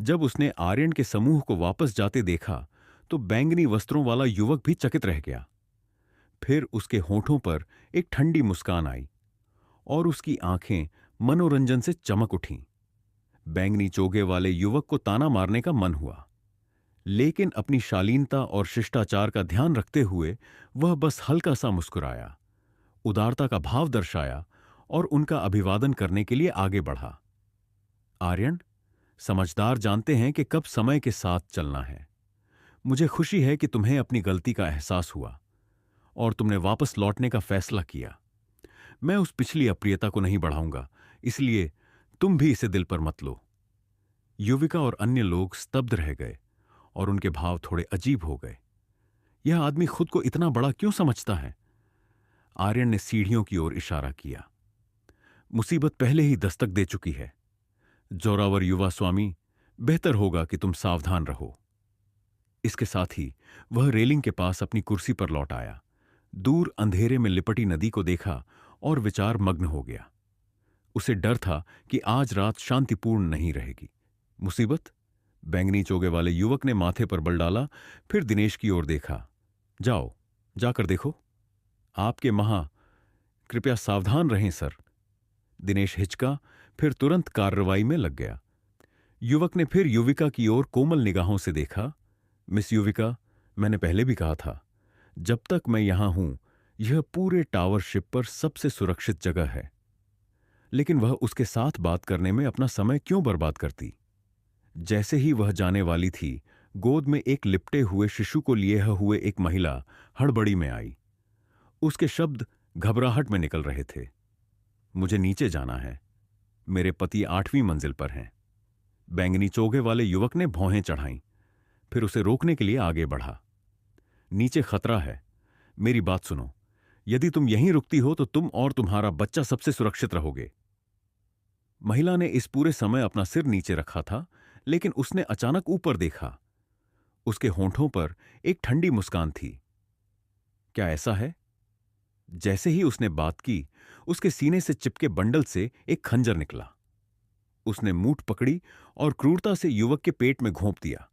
जब उसने आर्यन के समूह को वापस जाते देखा तो बैंगनी वस्त्रों वाला युवक भी चकित रह गया। फिर उसके होठों पर एक ठंडी मुस्कान आई और उसकी आंखें मनोरंजन से चमक उठीं। बैंगनी चोगे वाले युवक को ताना मारने का मन हुआ, लेकिन अपनी शालीनता और शिष्टाचार का ध्यान रखते हुए वह बस हल्का सा मुस्कुराया, उदारता का भाव दर्शाया और उनका अभिवादन करने के लिए आगे बढ़ा। आर्यन, समझदार जानते हैं कि कब समय के साथ चलना है। मुझे खुशी है कि तुम्हें अपनी गलती का एहसास हुआ और तुमने वापस लौटने का फैसला किया। मैं उस पिछली अप्रियता को नहीं बढ़ाऊंगा, इसलिए तुम भी इसे दिल पर मत लो। युविका और अन्य लोग स्तब्ध रह गए और उनके भाव थोड़े अजीब हो गए। यह आदमी खुद को इतना बड़ा क्यों समझता है? आर्यन ने सीढ़ियों की ओर इशारा किया। मुसीबत पहले ही दस्तक दे चुकी है। जोरावर युवा स्वामी, बेहतर होगा कि तुम सावधान रहो। इसके साथ ही वह रेलिंग के पास अपनी कुर्सी पर लौट आया, दूर अंधेरे में लिपटी नदी को देखा और विचार मग्न हो गया। उसे डर था कि आज रात शांतिपूर्ण नहीं रहेगी। मुसीबत? बैंगनी चोगे वाले युवक ने माथे पर बल डाला, फिर दिनेश की ओर देखा। जाओ, जाकर देखो। आपके महा, कृपया सावधान रहें सर। दिनेश हिचका, फिर तुरंत कार्रवाई में लग गया। युवक ने फिर युविका की ओर कोमल निगाहों से देखा। मिस युविका, मैंने पहले भी कहा था, जब तक मैं यहां हूं, यह पूरे टावरशिप पर सबसे सुरक्षित जगह है। लेकिन वह उसके साथ बात करने में अपना समय क्यों बर्बाद करती? जैसे ही वह जाने वाली थी, गोद में एक लिपटे हुए शिशु को लिए हुए एक महिला हड़बड़ी में आई। उसके शब्द घबराहट में निकल रहे थे। मुझे नीचे जाना है, मेरे पति 8वीं मंजिल पर हैं। बैंगनी चोगे वाले युवक ने भौहें चढ़ाईं, फिर उसे रोकने के लिए आगे बढ़ा। नीचे खतरा है, मेरी बात सुनो। यदि तुम यहीं रुकती हो तो तुम और तुम्हारा बच्चा सबसे सुरक्षित रहोगे। महिला ने इस पूरे समय अपना सिर नीचे रखा था, लेकिन उसने अचानक ऊपर देखा। उसके होंठों पर एक ठंडी मुस्कान थी। क्या ऐसा है? जैसे ही उसने बात की, उसके सीने से चिपके बंडल से एक खंजर निकला। उसने मूठ पकड़ी और क्रूरता से युवक के पेट में घोंप दिया।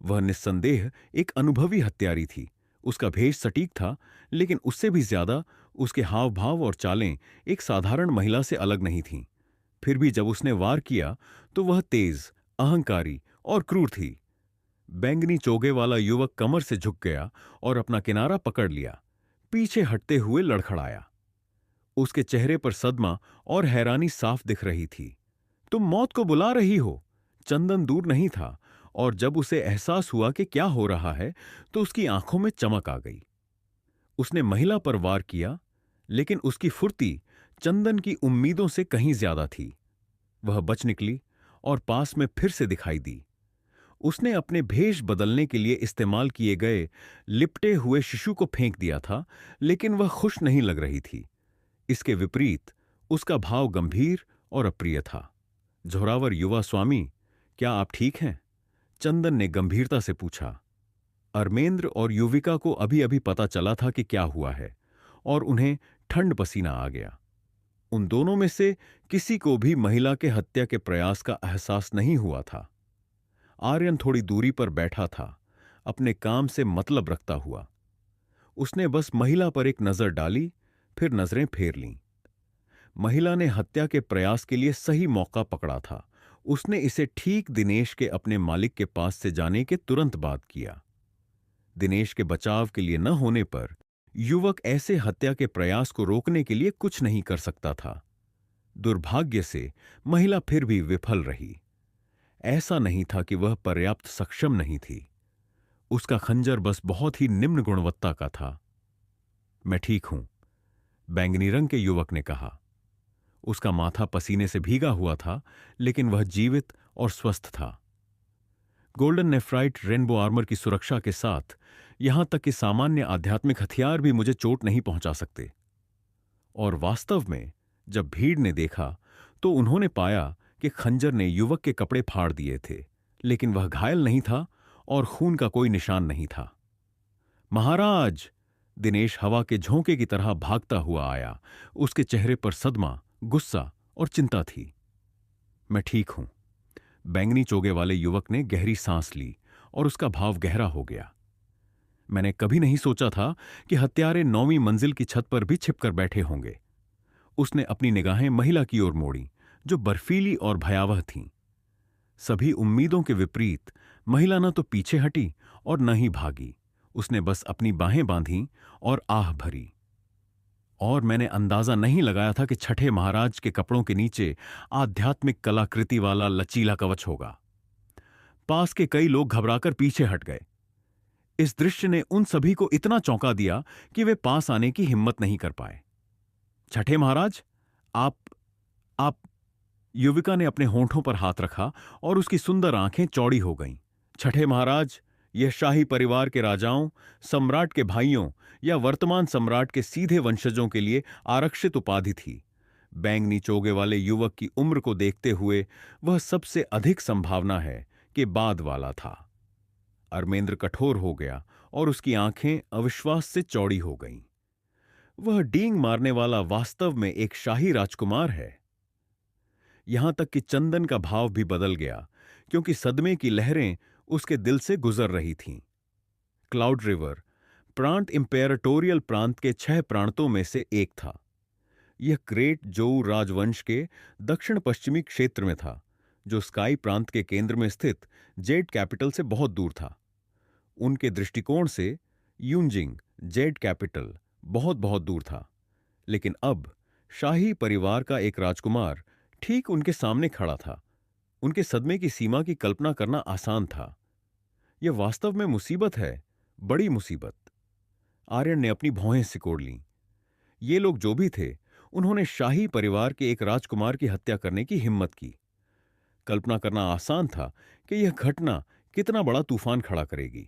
वह निस्संदेह एक अनुभवी हत्यारी थी। उसका भेष सटीक था, लेकिन उससे भी ज्यादा उसके हाव भाव और चालें एक साधारण महिला से अलग नहीं थीं। फिर भी जब उसने वार किया तो वह तेज, अहंकारी और क्रूर थी। बैंगनी चोगे वाला युवक कमर से झुक गया और अपना किनारा पकड़ लिया, पीछे हटते हुए लड़खड़ाया। उसके चेहरे पर सदमा और हैरानी साफ दिख रही थी। तुम मौत को बुला रही हो? चंदन दूर नहीं था, और जब उसे एहसास हुआ कि क्या हो रहा है तो उसकी आंखों में चमक आ गई। उसने महिला पर वार किया, लेकिन उसकी फुर्ती चंदन की उम्मीदों से कहीं ज्यादा थी। वह बच निकली और पास में फिर से दिखाई दी। उसने अपने भेष बदलने के लिए इस्तेमाल किए गए लिपटे हुए शिशु को फेंक दिया था, लेकिन वह खुश नहीं लग रही थी। इसके विपरीत उसका भाव गंभीर और अप्रिय था। झोरावर युवा स्वामी, क्या आप ठीक हैं? चंदन ने गंभीरता से पूछा। अरमेंद्र और युविका को अभी अभी पता चला था कि क्या हुआ है, और उन्हें ठंड पसीना आ गया। उन दोनों में से किसी को भी महिला के हत्या के प्रयास का एहसास नहीं हुआ था। आर्यन थोड़ी दूरी पर बैठा था, अपने काम से मतलब रखता हुआ। उसने बस महिला पर एक नजर डाली, फिर नजरें फेर लीं। महिला ने हत्या के प्रयास के लिए सही मौका पकड़ा था। उसने इसे ठीक दिनेश के अपने मालिक के पास से जाने के तुरंत बाद किया। दिनेश के बचाव के लिए न होने पर युवक ऐसे हत्या के प्रयास को रोकने के लिए कुछ नहीं कर सकता था। दुर्भाग्य से महिला फिर भी विफल रही। ऐसा नहीं था कि वह पर्याप्त सक्षम नहीं थी। उसका खंजर बस बहुत ही निम्न गुणवत्ता का था। मैं ठीक हूं, बैंगनी रंग के युवक ने कहा। उसका माथा पसीने से भीगा हुआ था, लेकिन वह जीवित और स्वस्थ था। गोल्डन नेफ्राइट रेनबो आर्मर की सुरक्षा के साथ यहां तक कि सामान्य आध्यात्मिक हथियार भी मुझे चोट नहीं पहुंचा सकते। और वास्तव में जब भीड़ ने देखा तो उन्होंने पाया कि खंजर ने युवक के कपड़े फाड़ दिए थे, लेकिन वह घायल नहीं था और खून का कोई निशान नहीं था। महाराज! दिनेश हवा के झोंके की तरह भागता हुआ आया। उसके चेहरे पर सदमा, गुस्सा और चिंता थी। मैं ठीक हूं, बैंगनी चोगे वाले युवक ने गहरी सांस ली और उसका भाव गहरा हो गया। मैंने कभी नहीं सोचा था कि हत्यारे 9वीं मंजिल की छत पर भी छिपकर बैठे होंगे। उसने अपनी निगाहें महिला की ओर मोड़ी, जो बर्फीली और भयावह थीं। सभी उम्मीदों के विपरीत महिला न तो पीछे हटी और न ही भागी। उसने बस अपनी बाहें बांधी और आह भरी। और मैंने अंदाजा नहीं लगाया था कि छठे महाराज के कपड़ों के नीचे आध्यात्मिक कलाकृति वाला लचीला कवच होगा। पास के कई लोग घबराकर पीछे हट गए। इस दृश्य ने उन सभी को इतना चौंका दिया कि वे पास आने की हिम्मत नहीं कर पाए। छठे महाराज, आप युविका ने अपने होंठों पर हाथ रखा और उसकी सुंदर आंखें चौड़ी हो गईं। छठे महाराज, यह शाही परिवार के राजाओं, सम्राट के भाइयों या वर्तमान सम्राट के सीधे वंशजों के लिए आरक्षित उपाधि थी। बैंगनी चोगे वाले युवक की उम्र को देखते हुए वह सबसे अधिक संभावना है कि बाद वाला था। अरमेंद्र कठोर हो गया और उसकी आंखें अविश्वास से चौड़ी हो गईं। वह डींग मारने वाला वास्तव में एक शाही राजकुमार है। यहां तक कि चंदन का भाव भी बदल गया, क्योंकि सदमे की लहरें उसके दिल से गुजर रही थीं। क्लाउड रिवर प्रांत इंपेरेटोरियल प्रांत के 6 प्रांतों में से एक था। यह ग्रेट जोऊ राजवंश के दक्षिण पश्चिमी क्षेत्र में था, जो स्काई प्रांत के केंद्र में स्थित जेड कैपिटल से बहुत दूर था। उनके दृष्टिकोण से यूनजिंग जेड कैपिटल बहुत बहुत दूर था, लेकिन अब शाही परिवार का एक राजकुमार ठीक उनके सामने खड़ा था। उनके सदमे की सीमा की कल्पना करना आसान था। यह वास्तव में मुसीबत है, बड़ी मुसीबत। आर्यन ने अपनी भौहें सिकोड़ लीं। ये लोग जो भी थे, उन्होंने शाही परिवार के एक राजकुमार की हत्या करने की हिम्मत की। कल्पना करना आसान था कि यह घटना कितना बड़ा तूफान खड़ा करेगी,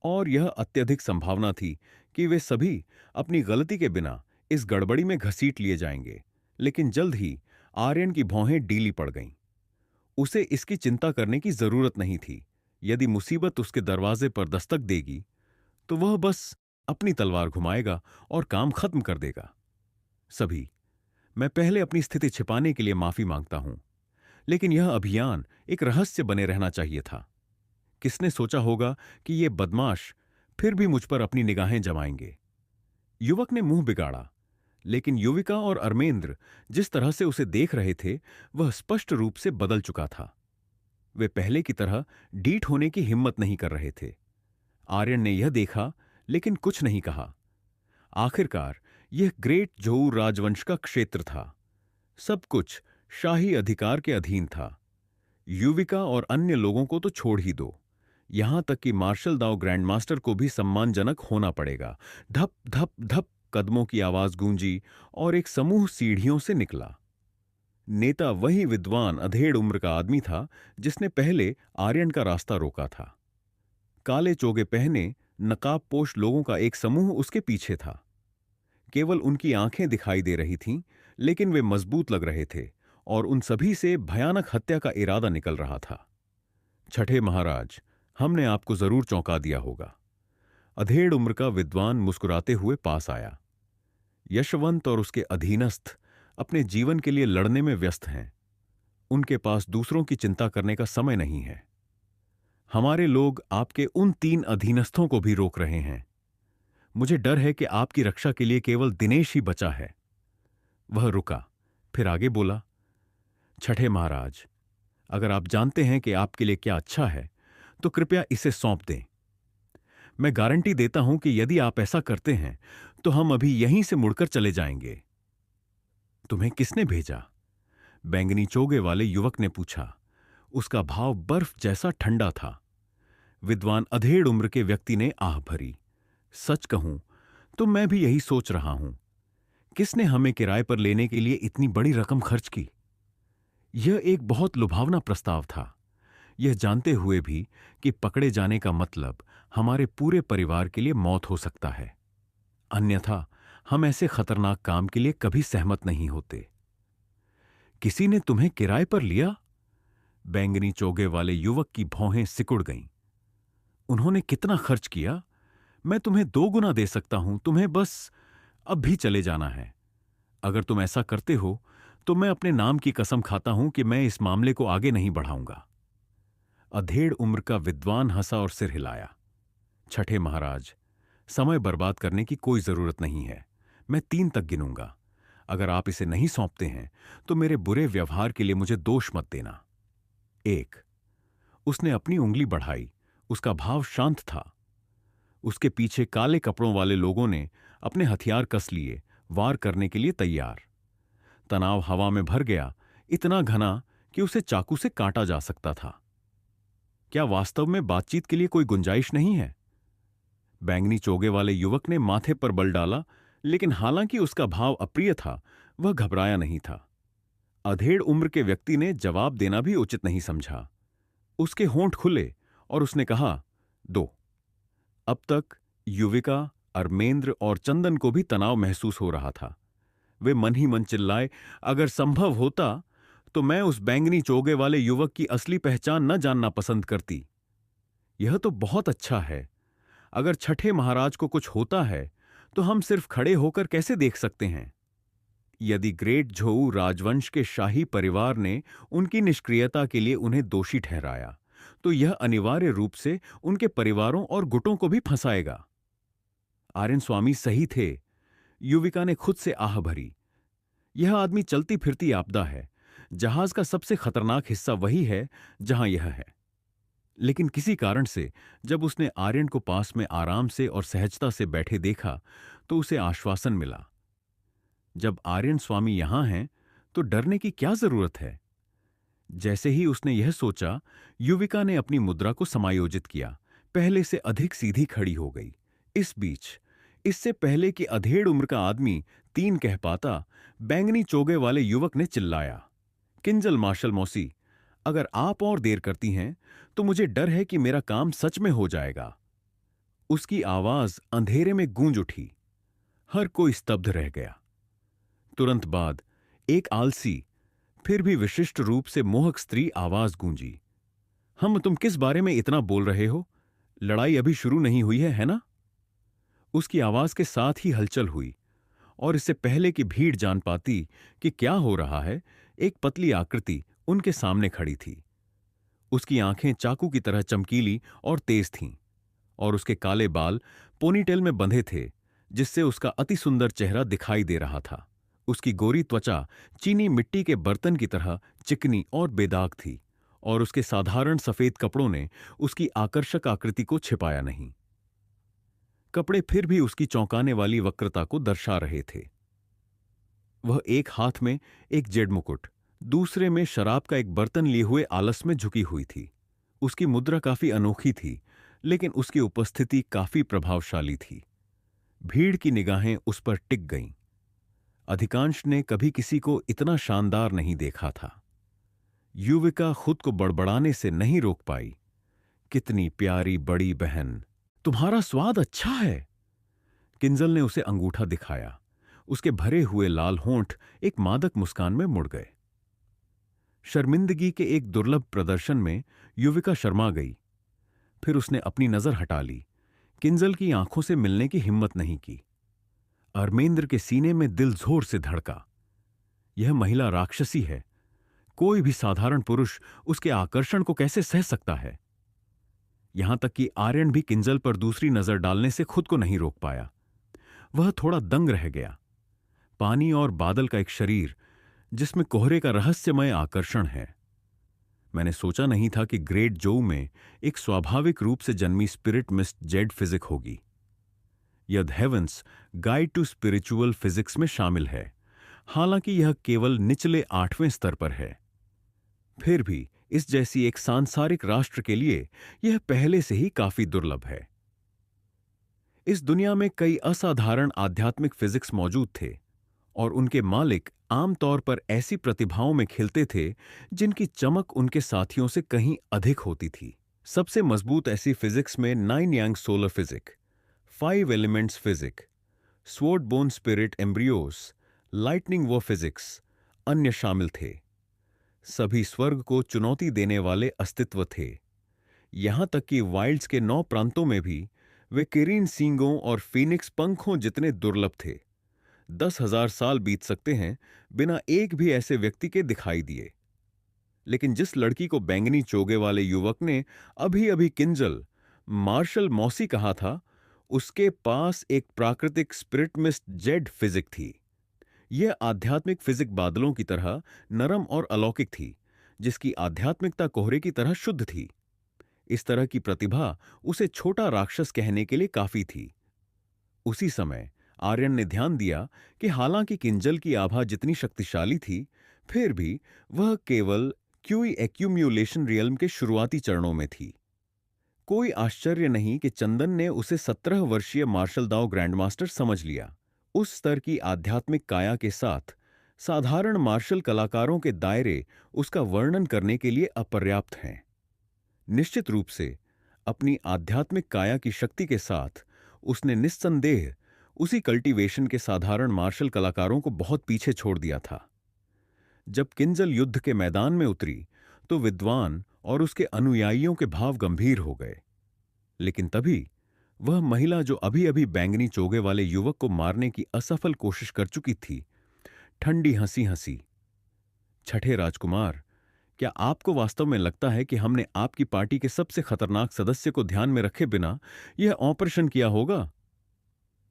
और यह अत्यधिक संभावना थी कि वे सभी अपनी गलती के बिना इस गड़बड़ी में घसीट लिए जाएंगे। लेकिन जल्द ही आर्यन की भौहें डीली पड़ गईं। उसे इसकी चिंता करने की जरूरत नहीं थी। यदि मुसीबत उसके दरवाजे पर दस्तक देगी, तो वह बस अपनी तलवार घुमाएगा और काम खत्म कर देगा। सभी, मैं पहले अपनी स्थिति छिपाने के लिए माफी मांगता हूं, लेकिन यह अभियान एक रहस्य बने रहना चाहिए था। किसने सोचा होगा कि ये बदमाश फिर भी मुझ पर अपनी निगाहें जमाएंगे। युवक ने मुंह बिगाड़ा, लेकिन युविका और अरमेंद्र जिस तरह से उसे देख रहे थे, वह स्पष्ट रूप से बदल चुका था। वे पहले की तरह डीठ होने की हिम्मत नहीं कर रहे थे। आर्यन ने यह देखा, लेकिन कुछ नहीं कहा। आखिरकार यह ग्रेट जोऊ राजवंश का क्षेत्र था। सब कुछ शाही अधिकार के अधीन था। युविका और अन्य लोगों को तो छोड़ ही दो, यहां तक कि मार्शल दाओ ग्रैंडमास्टर को भी सम्मानजनक होना पड़ेगा। धप धप धप कदमों की आवाज गूंजी और एक समूह सीढ़ियों से निकला। नेता वही विद्वान अधेड़ उम्र का आदमी था जिसने पहले आर्यन का रास्ता रोका था। काले चोगे पहने नकाबपोश लोगों का एक समूह उसके पीछे था। केवल उनकी आंखें दिखाई दे रही थीं, लेकिन वे मजबूत लग रहे थे और उन सभी से भयानक हत्या का इरादा निकल रहा था। छठे महाराज, हमने आपको जरूर चौंका दिया होगा। अधेड़ उम्र का विद्वान मुस्कुराते हुए पास आया। यशवंत और उसके अधीनस्थ अपने जीवन के लिए लड़ने में व्यस्त हैं। उनके पास दूसरों की चिंता करने का समय नहीं है। हमारे लोग आपके उन 3 अधीनस्थों को भी रोक रहे हैं। मुझे डर है कि आपकी रक्षा के लिए केवल दिनेश ही बचा है। वह रुका, फिर आगे बोला, छठे महाराज, अगर आप जानते हैं कि आपके लिए क्या अच्छा है, तो कृपया इसे सौंप दें। मैं गारंटी देता हूं कि यदि आप ऐसा करते हैं, तो हम अभी यहीं से मुड़कर चले जाएंगे। तुम्हें किसने भेजा? बैंगनी चोगे वाले युवक ने पूछा। उसका भाव बर्फ जैसा ठंडा था। विद्वान अधेड़ उम्र के व्यक्ति ने आह भरी। सच कहूं तो मैं भी यही सोच रहा हूं। किसने हमें किराए पर लेने के लिए इतनी बड़ी रकम खर्च की? यह एक बहुत लुभावना प्रस्ताव था, यह जानते हुए भी कि पकड़े जाने का मतलब हमारे पूरे परिवार के लिए मौत हो सकता है। अन्यथा हम ऐसे खतरनाक काम के लिए कभी सहमत नहीं होते। किसी ने तुम्हें किराए पर लिया? बैंगनी चोगे वाले युवक की भौहें सिकुड़ गईं। उन्होंने कितना खर्च किया? मैं तुम्हें 2 गुना दे सकता हूं। तुम्हें बस अब भी चले जाना है। अगर तुम ऐसा करते हो तो मैं अपने नाम की कसम खाता हूं कि मैं इस मामले को आगे नहीं बढ़ाऊंगा। अधेड़ उम्र का विद्वान हंसा और सिर हिलाया। छठे महाराज, समय बर्बाद करने की कोई जरूरत नहीं है। मैं 3 तक गिनूंगा। अगर आप इसे नहीं सौंपते हैं तो मेरे बुरे व्यवहार के लिए मुझे दोष मत देना। 1। उसने अपनी उंगली बढ़ाई। उसका भाव शांत था। उसके पीछे काले कपड़ों वाले लोगों ने अपने हथियार कस लिए, वार करने के लिए तैयार। तनाव हवा में भर गया, इतना घना कि उसे चाकू से काटा जा सकता था। क्या वास्तव में बातचीत के लिए कोई गुंजाइश नहीं है? बैंगनी चोगे वाले युवक ने माथे पर बल डाला, लेकिन हालांकि उसका भाव अप्रिय था, वह घबराया नहीं था। अधेड़ उम्र के व्यक्ति ने जवाब देना भी उचित नहीं समझा। उसके होंठ खुले और उसने कहा, 2। अब तक युविका, अरमेंद्र और चंदन को भी तनाव महसूस हो रहा था। वे मन ही मन चिल्लाए, अगर संभव होता तो मैं उस बैंगनी चोगे वाले युवक की असली पहचान न जानना पसंद करती। यह तो बहुत अच्छा है। अगर छठे महाराज को कुछ होता है तो हम सिर्फ खड़े होकर कैसे देख सकते हैं? यदि ग्रेट झोऊ राजवंश के शाही परिवार ने उनकी निष्क्रियता के लिए उन्हें दोषी ठहराया, तो यह अनिवार्य रूप से उनके परिवारों और गुटों को भी फंसाएगा। आर्यन स्वामी सही थे। युविका ने खुद से आह भरी। यह आदमी चलती फिरती आपदा है। जहाज का सबसे खतरनाक हिस्सा वही है जहां यह है। लेकिन किसी कारण से जब उसने आर्यन को पास में आराम से और सहजता से बैठे देखा तो उसे आश्वासन मिला। जब आर्यन स्वामी यहां हैं तो डरने की क्या जरूरत है? जैसे ही उसने यह सोचा, युविका ने अपनी मुद्रा को समायोजित किया, पहले से अधिक सीधी खड़ी हो गई। इस बीच, इससे पहले कि अधेड़ उम्र का आदमी 3 कह पाता, बैंगनी चोगे वाले युवक ने चिल्लाया, किंजल मार्शल मौसी, अगर आप और देर करती हैं तो मुझे डर है कि मेरा काम सच में हो जाएगा। उसकी आवाज अंधेरे में गूंज उठी। हर कोई स्तब्ध रह गया। तुरंत बाद एक आलसी फिर भी विशिष्ट रूप से मोहक स्त्री आवाज गूंजी, तुम किस बारे में इतना बोल रहे हो? लड़ाई अभी शुरू नहीं हुई है ना? उसकी आवाज के साथ ही हलचल हुई, और इससे पहले कि भीड़ जान पाती कि क्या हो रहा है, एक पतली आकृति उनके सामने खड़ी थी। उसकी आंखें चाकू की तरह चमकीली और तेज थीं, और उसके काले बाल पोनीटेल में बंधे थे, जिससे उसका अति सुंदर चेहरा दिखाई दे रहा था। उसकी गोरी त्वचा चीनी मिट्टी के बर्तन की तरह चिकनी और बेदाग थी, और उसके साधारण सफेद कपड़ों ने उसकी आकर्षक आकृति को छिपाया नहीं। कपड़े फिर भी उसकी चौंकाने वाली वक्रता को दर्शा रहे थे। वह एक हाथ में एक जेड मुकुट, दूसरे में शराब का एक बर्तन लिए हुए आलस में झुकी हुई थी। उसकी मुद्रा काफी अनोखी थी, लेकिन उसकी उपस्थिति काफी प्रभावशाली थी। भीड़ की निगाहें उस पर टिक गईं। अधिकांश ने कभी किसी को इतना शानदार नहीं देखा था। युविका खुद को बड़बड़ाने से नहीं रोक पाई। कितनी प्यारी बड़ी बहन, तुम्हारा स्वाद अच्छा है। किंजल ने उसे अंगूठा दिखाया। उसके भरे हुए लाल होंठ एक मादक मुस्कान में मुड़ गए। शर्मिंदगी के एक दुर्लभ प्रदर्शन में युविका शर्मा गई। फिर उसने अपनी नजर हटा ली। किंजल की आंखों से मिलने की हिम्मत नहीं की। अरमेंद्र के सीने में दिल जोर से धड़का। यह महिला राक्षसी है। कोई भी साधारण पुरुष उसके आकर्षण को कैसे सह सकता है? यहां तक कि आर्यन भी किंजल पर दूसरी नजर डालने से खुद को नहीं रोक पाया। वह थोड़ा दंग रह गया। पानी और बादल का एक शरीर जिसमें कोहरे का रहस्यमय आकर्षण है। मैंने सोचा नहीं था कि ग्रेट जोऊ में एक स्वाभाविक रूप से जन्मी स्पिरिट मिस्ट जेड फिजिक होगी। यह the heavens guide to spiritual physics में शामिल है, हालांकि यह केवल निचले 8वें स्तर पर है। फिर भी इस जैसी एक सांसारिक राष्ट्र के लिए यह पहले से ही काफी दुर्लभ है। इस दुनिया में कई असाधारण आध्यात्मिक फिजिक्स मौजूद थे, और उनके मालिक आमतौर पर ऐसी प्रतिभाओं में खिलते थे जिनकी चमक उनके साथियों से कहीं अधिक होती थी। सबसे मजबूत ऐसी फिजिक्स में 9 yang solar physique, 5 elements physique, sword bone spirit embryos, lightning वो फिजिक्स अन्य शामिल थे। सभी स्वर्ग को चुनौती देने वाले अस्तित्व थे। यहां तक कि वाइल्ड्स के 9 प्रांतों में भी वे किरीन सींगों और फीनिक्स पंखों जितने दुर्लभ थे। 10,000 साल बीत सकते हैं बिना एक भी ऐसे व्यक्ति के दिखाई दिए। लेकिन जिस लड़की को बैंगनी चोगे वाले युवक ने अभी अभी किंजल मार्शल मौसी कहा था, उसके पास एक प्राकृतिक स्पिरिट मिस्ट जेड फिजिक थी। यह आध्यात्मिक फिजिक बादलों की तरह नरम और अलौकिक थी, जिसकी आध्यात्मिकता कोहरे की तरह शुद्ध थी। इस तरह की प्रतिभा उसे छोटा राक्षस कहने के लिए काफी थी। उसी समय आर्यन ने ध्यान दिया कि हालांकि किंजल की आभा जितनी शक्तिशाली थी, फिर भी वह केवल क्यूई एक्यूम्यूलेशन रियल्म के शुरुआती चरणों में थी। कोई आश्चर्य नहीं कि चंदन ने उसे 17 वर्षीय मार्शल दाओ ग्रैंडमास्टर समझ लिया। उस स्तर की आध्यात्मिक काया के साथ साधारण मार्शल कलाकारों के दायरे उसका वर्णन करने के लिए अपर्याप्त हैं। निश्चित रूप से अपनी आध्यात्मिक काया की शक्ति के साथ उसने निस्संदेह उसी कल्टीवेशन के साधारण मार्शल कलाकारों को बहुत पीछे छोड़ दिया था। जब किंजल युद्ध के मैदान में उतरी तो विद्वान और उसके अनुयायियों के भाव गंभीर हो गए। लेकिन तभी वह महिला जो अभी अभी बैंगनी चोगे वाले युवक को मारने की असफल कोशिश कर चुकी थी, ठंडी हंसी हंसी, छठे राजकुमार, क्या आपको वास्तव में लगता है कि हमने आपकी पार्टी के सबसे खतरनाक सदस्य को ध्यान में रखे बिना यह ऑपरेशन किया होगा?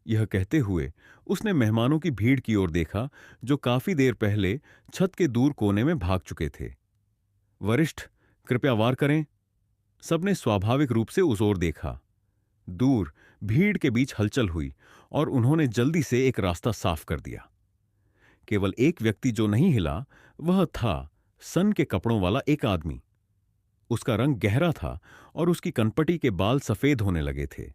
यह कहते हुए उसने मेहमानों की भीड़ की ओर देखा, जो काफी देर पहले छत के दूर कोने में भाग चुके थे। वरिष्ठ, कृपया वार करें। सबने स्वाभाविक रूप से उस ओर देखा। दूर भीड़ के बीच हलचल हुई और उन्होंने जल्दी से एक रास्ता साफ कर दिया। केवल एक व्यक्ति जो नहीं हिला, वह था सन के कपड़ों वाला एक आदमी। उसका रंग गहरा था और उसकी कनपटी के बाल सफेद होने लगे थे।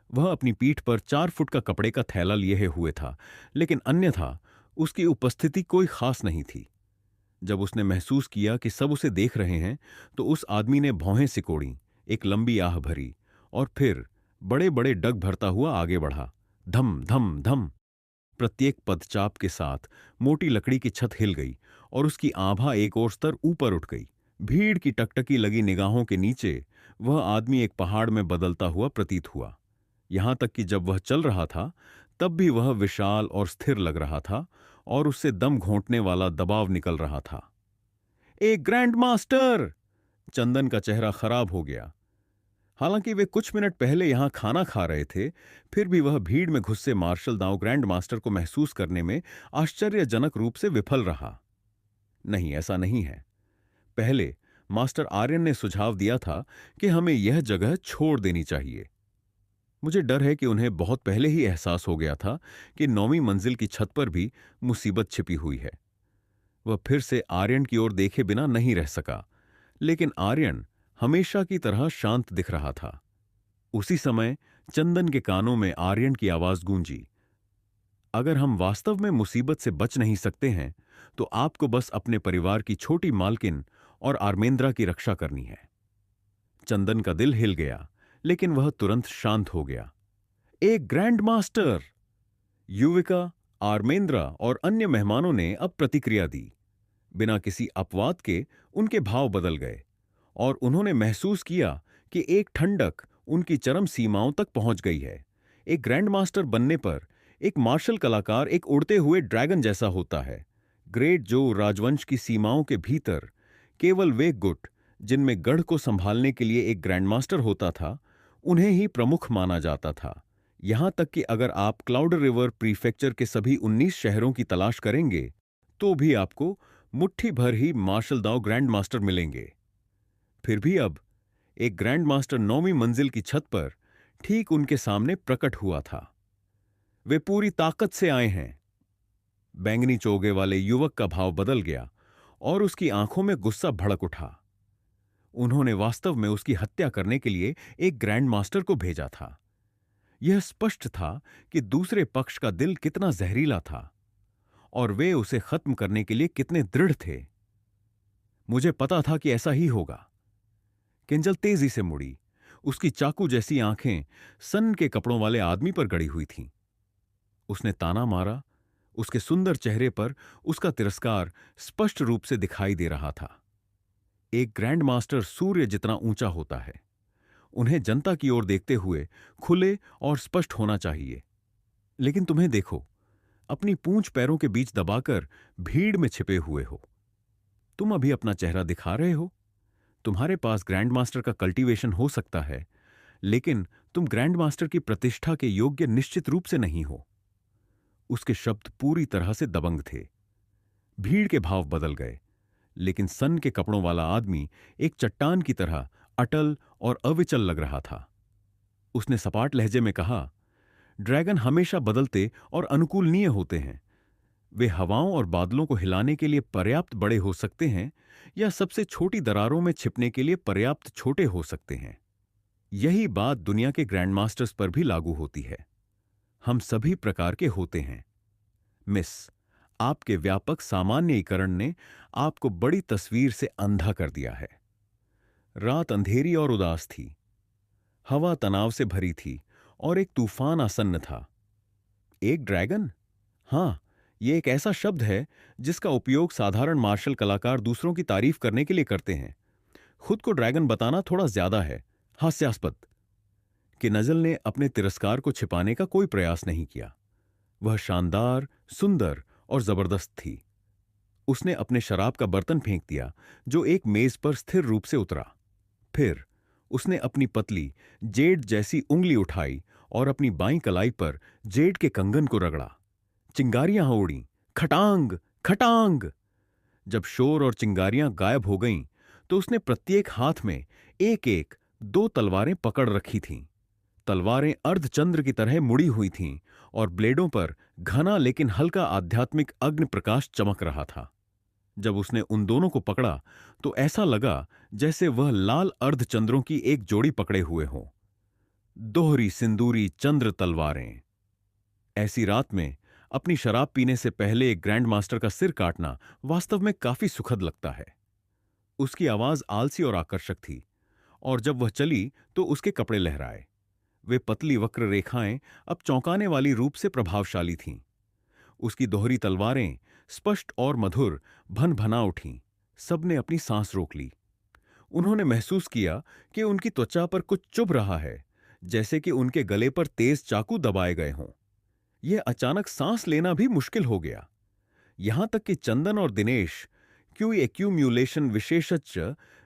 वह अपनी पीठ पर 4 फुट का कपड़े का थैला लिए हुए था, लेकिन अन्यथा उसकी उपस्थिति कोई खास नहीं थी। जब उसने महसूस किया कि सब उसे देख रहे हैं, तो उस आदमी ने भौहें सिकोड़ी, एक लंबी आह भरी और फिर बड़े बड़े डग भरता हुआ आगे बढ़ा। धम धम धम। प्रत्येक पदचाप के साथ मोटी लकड़ी की छत हिल गई और उसकी आभा एक और स्तर ऊपर उठ गई। भीड़ की टकटकी लगी निगाहों के नीचे वह आदमी एक पहाड़ में बदलता हुआ प्रतीत हुआ। यहां तक कि जब वह चल रहा था, तब भी वह विशाल और स्थिर लग रहा था और उससे दम घोंटने वाला दबाव निकल रहा था। एक ग्रैंड मास्टर! चंदन का चेहरा खराब हो गया। हालांकि वे कुछ मिनट पहले यहां खाना खा रहे थे, फिर भी वह भीड़ में घुसे मार्शल दाओ ग्रैंड मास्टर को महसूस करने में आश्चर्यजनक रूप से विफल रहा। नहीं, ऐसा नहीं है। पहले मास्टर आर्यन ने सुझाव दिया था कि हमें यह जगह छोड़ देनी चाहिए। मुझे डर है कि उन्हें बहुत पहले ही एहसास हो गया था कि 9वीं मंजिल की छत पर भी मुसीबत छिपी हुई है। वह फिर से आर्यन की ओर देखे बिना नहीं रह सका, लेकिन आर्यन हमेशा की तरह शांत दिख रहा था। उसी समय चंदन के कानों में आर्यन की आवाज गूंजी, अगर हम वास्तव में मुसीबत से बच नहीं सकते हैं, तो आपको बस अपने परिवार की छोटी मालकिन और आर्मेंद्रा की रक्षा करनी है। चंदन का दिल हिल गया, लेकिन वह तुरंत शांत हो गया। एक ग्रैंड मास्टर! युविका, आर्मेंद्रा और अन्य मेहमानों ने अब प्रतिक्रिया दी। बिना किसी अपवाद के उनके भाव बदल गए और उन्होंने महसूस किया कि एक ठंडक उनकी चरम सीमाओं तक पहुंच गई है। एक ग्रैंड मास्टर बनने पर एक मार्शल कलाकार एक उड़ते हुए ड्रैगन जैसा होता है। ग्रेट जो राजवंश की सीमाओं के भीतर केवल वे गुट जिनमें गढ़ को संभालने के लिए एक ग्रैंड मास्टर होता था, उन्हें ही प्रमुख माना जाता था। यहां तक कि अगर आप क्लाउड रिवर प्रीफेक्चर के सभी 19 शहरों की तलाश करेंगे, तो भी आपको मुट्ठी भर ही मार्शल दाओ ग्रैंड मास्टर मिलेंगे। फिर भी अब एक ग्रैंड मास्टर 9वीं मंजिल की छत पर ठीक उनके सामने प्रकट हुआ था। वे पूरी ताकत से आए हैं। बैंगनी चोगे वाले युवक का भाव बदल गया और उसकी आंखों में गुस्सा भड़क उठा। उन्होंने वास्तव में उसकी हत्या करने के लिए एक ग्रैंड मास्टर को भेजा था। यह स्पष्ट था कि दूसरे पक्ष का दिल कितना जहरीला था और वे उसे खत्म करने के लिए कितने दृढ़ थे। मुझे पता था कि ऐसा ही होगा। किंजल तेजी से मुड़ी। उसकी चाकू जैसी आंखें सन के कपड़ों वाले आदमी पर गड़ी हुई थीं। उसने ताना मारा। उसके सुंदर चेहरे पर उसका तिरस्कार स्पष्ट रूप से दिखाई दे रहा था। एक ग्रैंड मास्टर सूर्य जितना ऊंचा होता है। उन्हें जनता की ओर देखते हुए खुले और स्पष्ट होना चाहिए। लेकिन तुम्हें देखो, अपनी पूंछ पैरों के बीच दबाकर भीड़ में छिपे हुए हो। तुम अभी अपना चेहरा दिखा रहे हो। तुम्हारे पास ग्रैंड मास्टर का कल्टीवेशन हो सकता है, लेकिन तुम ग्रैंड मास्टर की प्रतिष्ठा के योग्य निश्चित रूप से नहीं हो। उसके शब्द पूरी तरह से दबंग थे। भीड़ के भाव बदल गए, लेकिन सन के कपड़ों वाला आदमी एक चट्टान की तरह अटल और अविचल लग रहा था। उसने सपाट लहजे में कहा, ड्रैगन हमेशा बदलते और अनुकूलनीय होते हैं। वे हवाओं और बादलों को हिलाने के लिए पर्याप्त बड़े हो सकते हैं या सबसे छोटी दरारों में छिपने के लिए पर्याप्त छोटे हो सकते हैं। यही बात दुनिया के ग्रैंड मास्टर्स पर भी लागू होती है। हम सभी प्रकार के होते हैं। मिस, आपके व्यापक सामान्यीकरण ने आपको बड़ी तस्वीर से अंधा कर दिया है। रात अंधेरी और उदास थी। हवा तनाव से भरी थी और एक तूफान आसन्न था। एक ड्रैगन? हां, यह एक ऐसा शब्द है जिसका उपयोग साधारण मार्शल कलाकार दूसरों की तारीफ करने के लिए करते हैं। खुद को ड्रैगन बताना थोड़ा ज्यादा है हास्यास्पद। कि नजल ने अपने तिरस्कार को छिपाने का कोई प्रयास नहीं किया। वह शानदार, सुंदर और जबरदस्त थी। उसने अपने शराब का बर्तन फेंक दिया, जो एक मेज पर स्थिर रूप से उतरा। फिर उसने अपनी पतली जेड जैसी उंगली उठाई और अपनी बाईं कलाई पर जेड के कंगन को रगड़ा। चिंगारियां उड़ी, खटांग खटांग। जब शोर और चिंगारियां गायब हो गईं, तो उसने प्रत्येक हाथ में एक एक 2 तलवारें पकड़ रखी थीं। तलवारें अर्धचंद्र की तरह मुड़ी हुई थीं और ब्लेडों पर घना लेकिन हल्का आध्यात्मिक अग्नि प्रकाश चमक रहा था। जब उसने उन दोनों को पकड़ा तो ऐसा लगा जैसे वह लाल अर्धचंद्रों की एक जोड़ी पकड़े हुए हों। दोहरी सिंदूरी चंद्र तलवारें। ऐसी रात में अपनी शराब पीने से पहले एक ग्रैंड मास्टर का सिर काटना वास्तव में काफी सुखद लगता है। उसकी आवाज आलसी और आकर्षक थी, और जब वह चली तो उसके कपड़े लहराए। वे पतली वक्र रेखाएं अब चौंकाने वाली रूप से प्रभावशाली थीं। उसकी दोहरी तलवारें स्पष्ट और मधुर भन-भना उठीं। सबने अपनी सांस रोक ली। उन्होंने महसूस किया कि उनकी त्वचा पर कुछ चुभ रहा है, जैसे कि उनके गले पर तेज चाकू दबाए गए हों। यह अचानक सांस लेना भी मुश्किल हो गया। यहां तक कि चंदन और दिनेश, एक्यूम्यूलेशन विशेषज्ञ,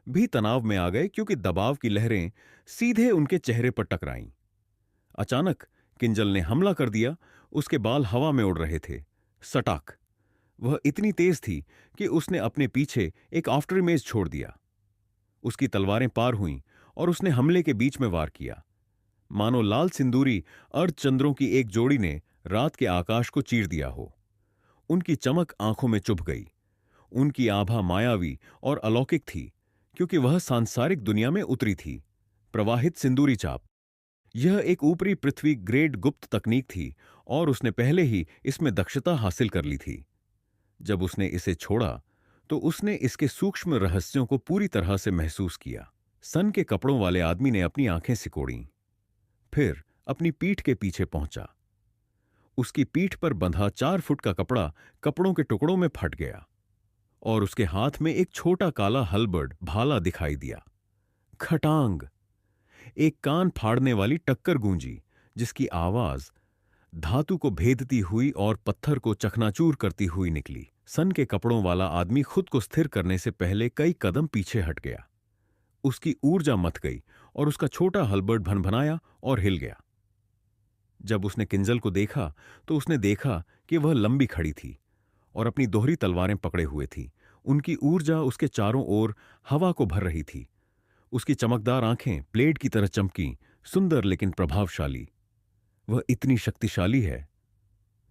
भी तनाव में आ गए, क्योंकि दबाव की लहरें सीधे उनके चेहरे पर टकराईं। अचानक किंजल ने हमला कर दिया। उसके बाल हवा में उड़ रहे थे। सटाक। वह इतनी तेज थी कि उसने अपने पीछे एक आफ्टर इमेज छोड़ दिया। उसकी तलवारें पार हुईं और उसने हमले के बीच में वार किया, मानो लाल सिंदूरी अर्धचंद्रों की एक जोड़ी ने रात के आकाश को चीर दिया हो। उनकी चमक आंखों में चुभ गई। उनकी आभा मायावी और अलौकिक थी, क्योंकि वह सांसारिक दुनिया में उतरी थी। प्रवाहित सिंदूरी चाप। यह एक ऊपरी पृथ्वी ग्रेड गुप्त तकनीक थी और उसने पहले ही इसमें दक्षता हासिल कर ली थी। जब उसने इसे छोड़ा तो उसने इसके सूक्ष्म रहस्यों को पूरी तरह से महसूस किया। सन के कपड़ों वाले आदमी ने अपनी आंखें सिकोड़ीं, फिर अपनी पीठ के पीछे पहुंचा। उसकी पीठ पर बंधा 4 फुट का कपड़ा कपड़ों के टुकड़ों में फट गया और उसके हाथ में एक छोटा काला हलबर्ड भाला दिखाई दिया। खटांग। एक कान फाड़ने वाली टक्कर गूंजी, जिसकी आवाज धातु को भेदती हुई और पत्थर को चकनाचूर करती हुई निकली। सन के कपड़ों वाला आदमी खुद को स्थिर करने से पहले कई कदम पीछे हट गया। उसकी ऊर्जा मथ गई और उसका छोटा हलबर्ड भनभनाया और हिल गया। जब उसने किंजल को देखा तो उसने देखा कि वह लंबी खड़ी थी और अपनी दोहरी तलवारें पकड़े हुए थी। उनकी ऊर्जा उसके चारों ओर हवा को भर रही थी। उसकी चमकदार आंखें ब्लेड की तरह चमकीं, सुंदर लेकिन प्रभावशाली। वह इतनी शक्तिशाली है।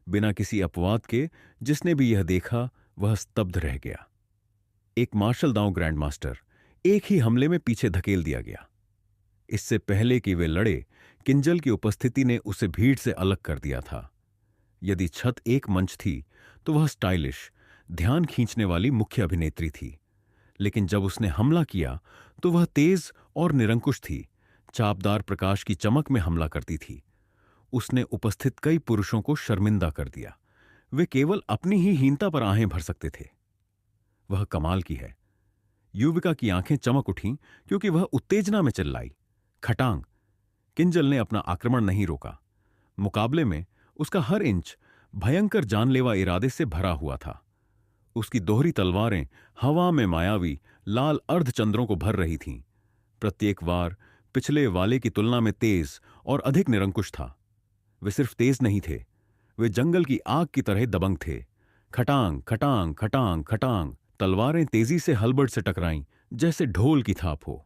बिना किसी अपवाद के जिसने भी यह देखा, वह स्तब्ध रह गया। एक मार्शल दांव ग्रैंड मास्टर एक ही हमले में पीछे धकेल दिया गया। इससे पहले कि वे लड़े, किंजल की उपस्थिति ने उसे भीड़ से अलग कर दिया था। यदि छत एक मंच थी तो वह स्टाइलिश, ध्यान खींचने वाली मुख्य अभिनेत्री थी, लेकिन जब उसने हमला किया तो वह तेज और निरंकुश थी, चापदार प्रकाश की चमक में हमला करती थी। उसने उपस्थित कई पुरुषों को शर्मिंदा कर दिया। वे केवल अपनी ही हीनता पर आहें भर सकते थे। वह कमाल की है। युविका की आंखें चमक उठीं, क्योंकि वह उत्तेजना में चिल्लाई, खटांग। किंजल ने अपना आक्रमण नहीं रोका। मुकाबले में उसका हर इंच भयंकर जानलेवा इरादे से भरा हुआ था। उसकी दोहरी तलवारें हवा में मायावी लाल अर्धचंद्रों को भर रही थीं। प्रत्येक वार पिछले वाले की तुलना में तेज और अधिक निरंकुश था। वे सिर्फ तेज नहीं थे, वे जंगल की आग की तरह दबंग थे। खटांग खटांग खटांग खटांग तलवारें तेजी से हलबड़ से टकराईं, जैसे ढोल की थाप हो।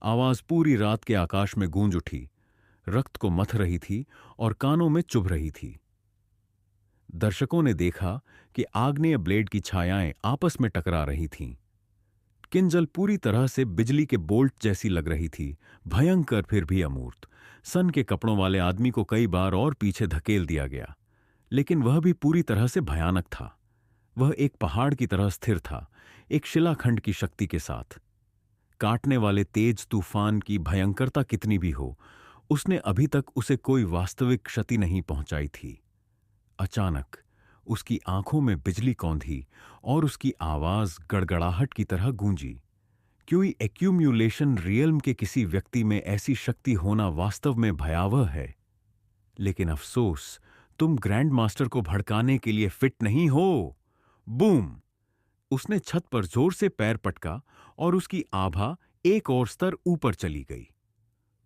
आवाज पूरी रात के आकाश में गूंज उठी, रक्त को मथ रही थी और कानों में चुभ रही थी। दर्शकों ने देखा कि आग्नेय ब्लेड की छायाएं आपस में टकरा रही थीं। किंजल पूरी तरह से बिजली के बोल्ट जैसी लग रही थी, भयंकर फिर भी अमूर्त। सन के कपड़ों वाले आदमी को कई बार और पीछे धकेल दिया गया, लेकिन वह भी पूरी तरह से भयानक था। वह एक पहाड़ की तरह स्थिर था, एक शिलाखंड की शक्ति के साथ। काटने वाले तेज तूफान की भयंकरता कितनी भी हो, उसने अभी तक उसे कोई वास्तविक क्षति नहीं पहुंचाई थी। अचानक उसकी आंखों में बिजली कौंधी और उसकी आवाज गड़गड़ाहट की तरह गूंजी। क्योंकि एक्यूम्युलेशन रियल्म के किसी व्यक्ति में ऐसी शक्ति होना वास्तव में भयावह है, लेकिन अफसोस तुम ग्रैंड मास्टर को भड़काने के लिए फिट नहीं हो। बूम! उसने छत पर जोर से पैर पटका और उसकी आभा एक और स्तर ऊपर चली गई।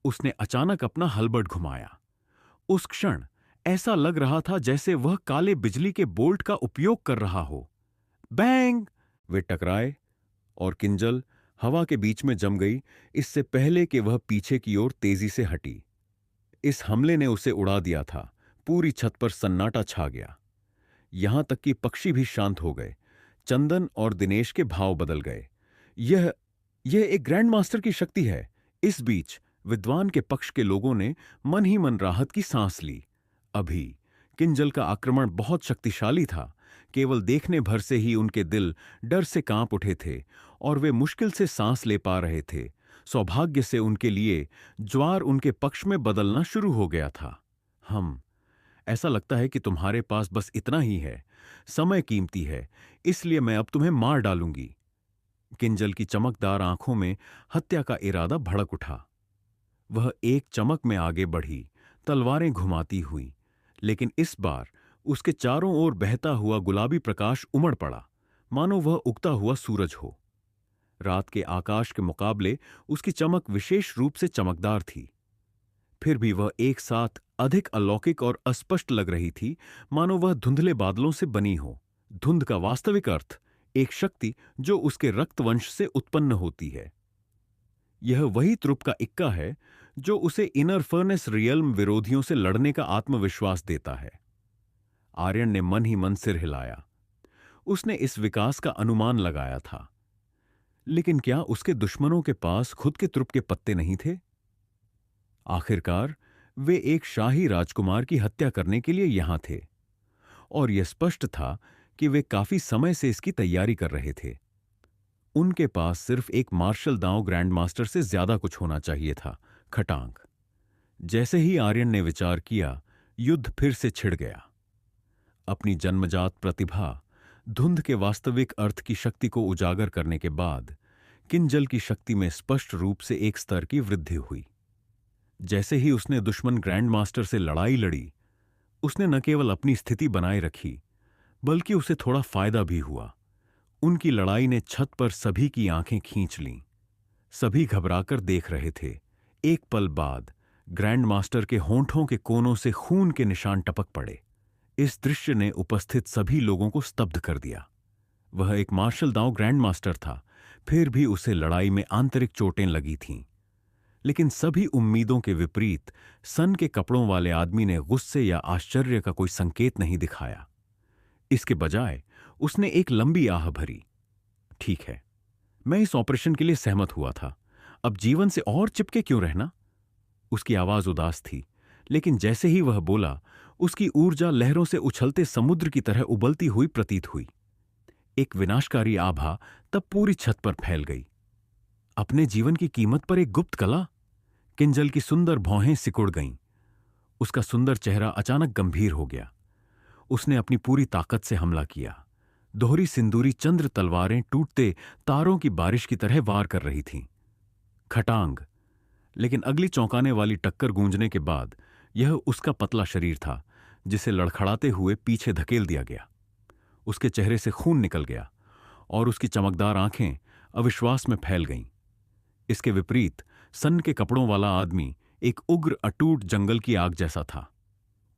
उसने अचानक अपना हलबट घुमाया। उस क्षण ऐसा लग रहा था जैसे वह काले बिजली के बोल्ट का उपयोग कर रहा हो। बैंग! वे टकराए और किंजल हवा के बीच में जम गई, इससे पहले कि वह पीछे की ओर तेजी से हटी। इस हमले ने उसे उड़ा दिया था। पूरी छत पर सन्नाटा छा गया, यहां तक कि पक्षी भी शांत हो गए। चंदन और दिनेश के भाव बदल गए। यह एक ग्रैंड मास्टर की शक्ति है। इस बीच विद्वान के पक्ष के लोगों ने मन ही मन राहत की सांस ली। अभी किंजल का आक्रमण बहुत शक्तिशाली था। केवल देखने भर से ही उनके दिल डर से कांप उठे थे और वे मुश्किल से सांस ले पा रहे थे। सौभाग्य से उनके लिए ज्वार उनके पक्ष में बदलना शुरू हो गया था। ऐसा लगता है कि तुम्हारे पास बस इतना ही है। समय कीमती है, इसलिए मैं अब तुम्हें मार डालूंगी। किंजल की चमकदार आंखों में हत्या का इरादा भड़क उठा। वह एक चमक में आगे बढ़ी, तलवारें घुमाती हुई, लेकिन इस बार उसके चारों ओर बहता हुआ गुलाबी प्रकाश उमड़ पड़ा, मानो वह उगता हुआ सूरज हो। रात के आकाश के मुकाबले उसकी चमक विशेष रूप से चमकदार थी। फिर भी वह एक साथ अधिक अलौकिक और अस्पष्ट लग रही थी, मानो वह धुंधले बादलों से बनी हो। धुंध का वास्तविक अर्थ एक शक्ति जो उसके रक्तवंश से उत्पन्न होती है। यह वही त्रुप का इक्का है जो उसे इनर फर्नेस रियल्म विरोधियों से लड़ने का आत्मविश्वास देता है। आर्यन ने मन ही मन सिर हिलाया। उसने इस विकास का अनुमान लगाया था, लेकिन क्या उसके दुश्मनों के पास खुद के त्रुप के पत्ते नहीं थे? आखिरकार वे एक शाही राजकुमार की हत्या करने के लिए यहां थे, और यह स्पष्ट था कि वे काफी समय से इसकी तैयारी कर रहे थे। उनके पास सिर्फ एक मार्शल दांव ग्रैंड मास्टर से ज्यादा कुछ होना चाहिए था। खटांग! जैसे ही आर्यन ने विचार किया, युद्ध फिर से छिड़ गया। अपनी जन्मजात प्रतिभा, धुंध के वास्तविक अर्थ की शक्ति को उजागर करने के बाद किंजल की शक्ति में स्पष्ट रूप से एक स्तर की वृद्धि हुई। जैसे ही उसने दुश्मन ग्रैंड मास्टर से लड़ाई लड़ी, उसने न केवल अपनी स्थिति बनाए रखी, बल्कि उसे थोड़ा फायदा भी हुआ। उनकी लड़ाई ने छत पर सभी की आंखें खींच लीं। सभी घबराकर देख रहे थे। एक पल बाद ग्रैंड मास्टर के होंठों के कोनों से खून के निशान टपक पड़े। इस दृश्य ने उपस्थित सभी लोगों को स्तब्ध कर दिया। वह एक मार्शल दांव ग्रैंड मास्टर था, फिर भी उसे लड़ाई में आंतरिक चोटें लगी थीं। लेकिन सभी उम्मीदों के विपरीत सन के कपड़ों वाले आदमी ने गुस्से या आश्चर्य का कोई संकेत नहीं दिखाया। इसके बजाय उसने एक लंबी आह भरी। ठीक है, मैं इस ऑपरेशन के लिए सहमत हुआ था। अब जीवन से और चिपके क्यों रहना? उसकी आवाज उदास थी, लेकिन जैसे ही वह बोला, उसकी ऊर्जा लहरों से उछलते समुद्र की तरह उबलती हुई प्रतीत हुई। एक विनाशकारी आभा तब पूरी छत पर फैल गई। अपने जीवन की कीमत पर एक गुप्त कला? किंजल की सुंदर भौहें सिकुड़ गईं। उसका सुंदर चेहरा अचानक गंभीर हो गया। उसने अपनी पूरी ताकत से हमला किया। दोहरी सिंदूरी चंद्र तलवारें टूटते तारों की बारिश की तरह वार कर रही थीं। खटांग! लेकिन अगली चौंकाने वाली टक्कर गूंजने के बाद यह उसका पतला शरीर था, जिसे लड़खड़ाते हुए पीछे धकेल दिया गया। उसके चेहरे से खून निकल गया और उसकी चमकदार आंखें अविश्वास में फैल गईं। इसके विपरीत सन के कपड़ों वाला आदमी एक उग्र अटूट जंगल की आग जैसा था।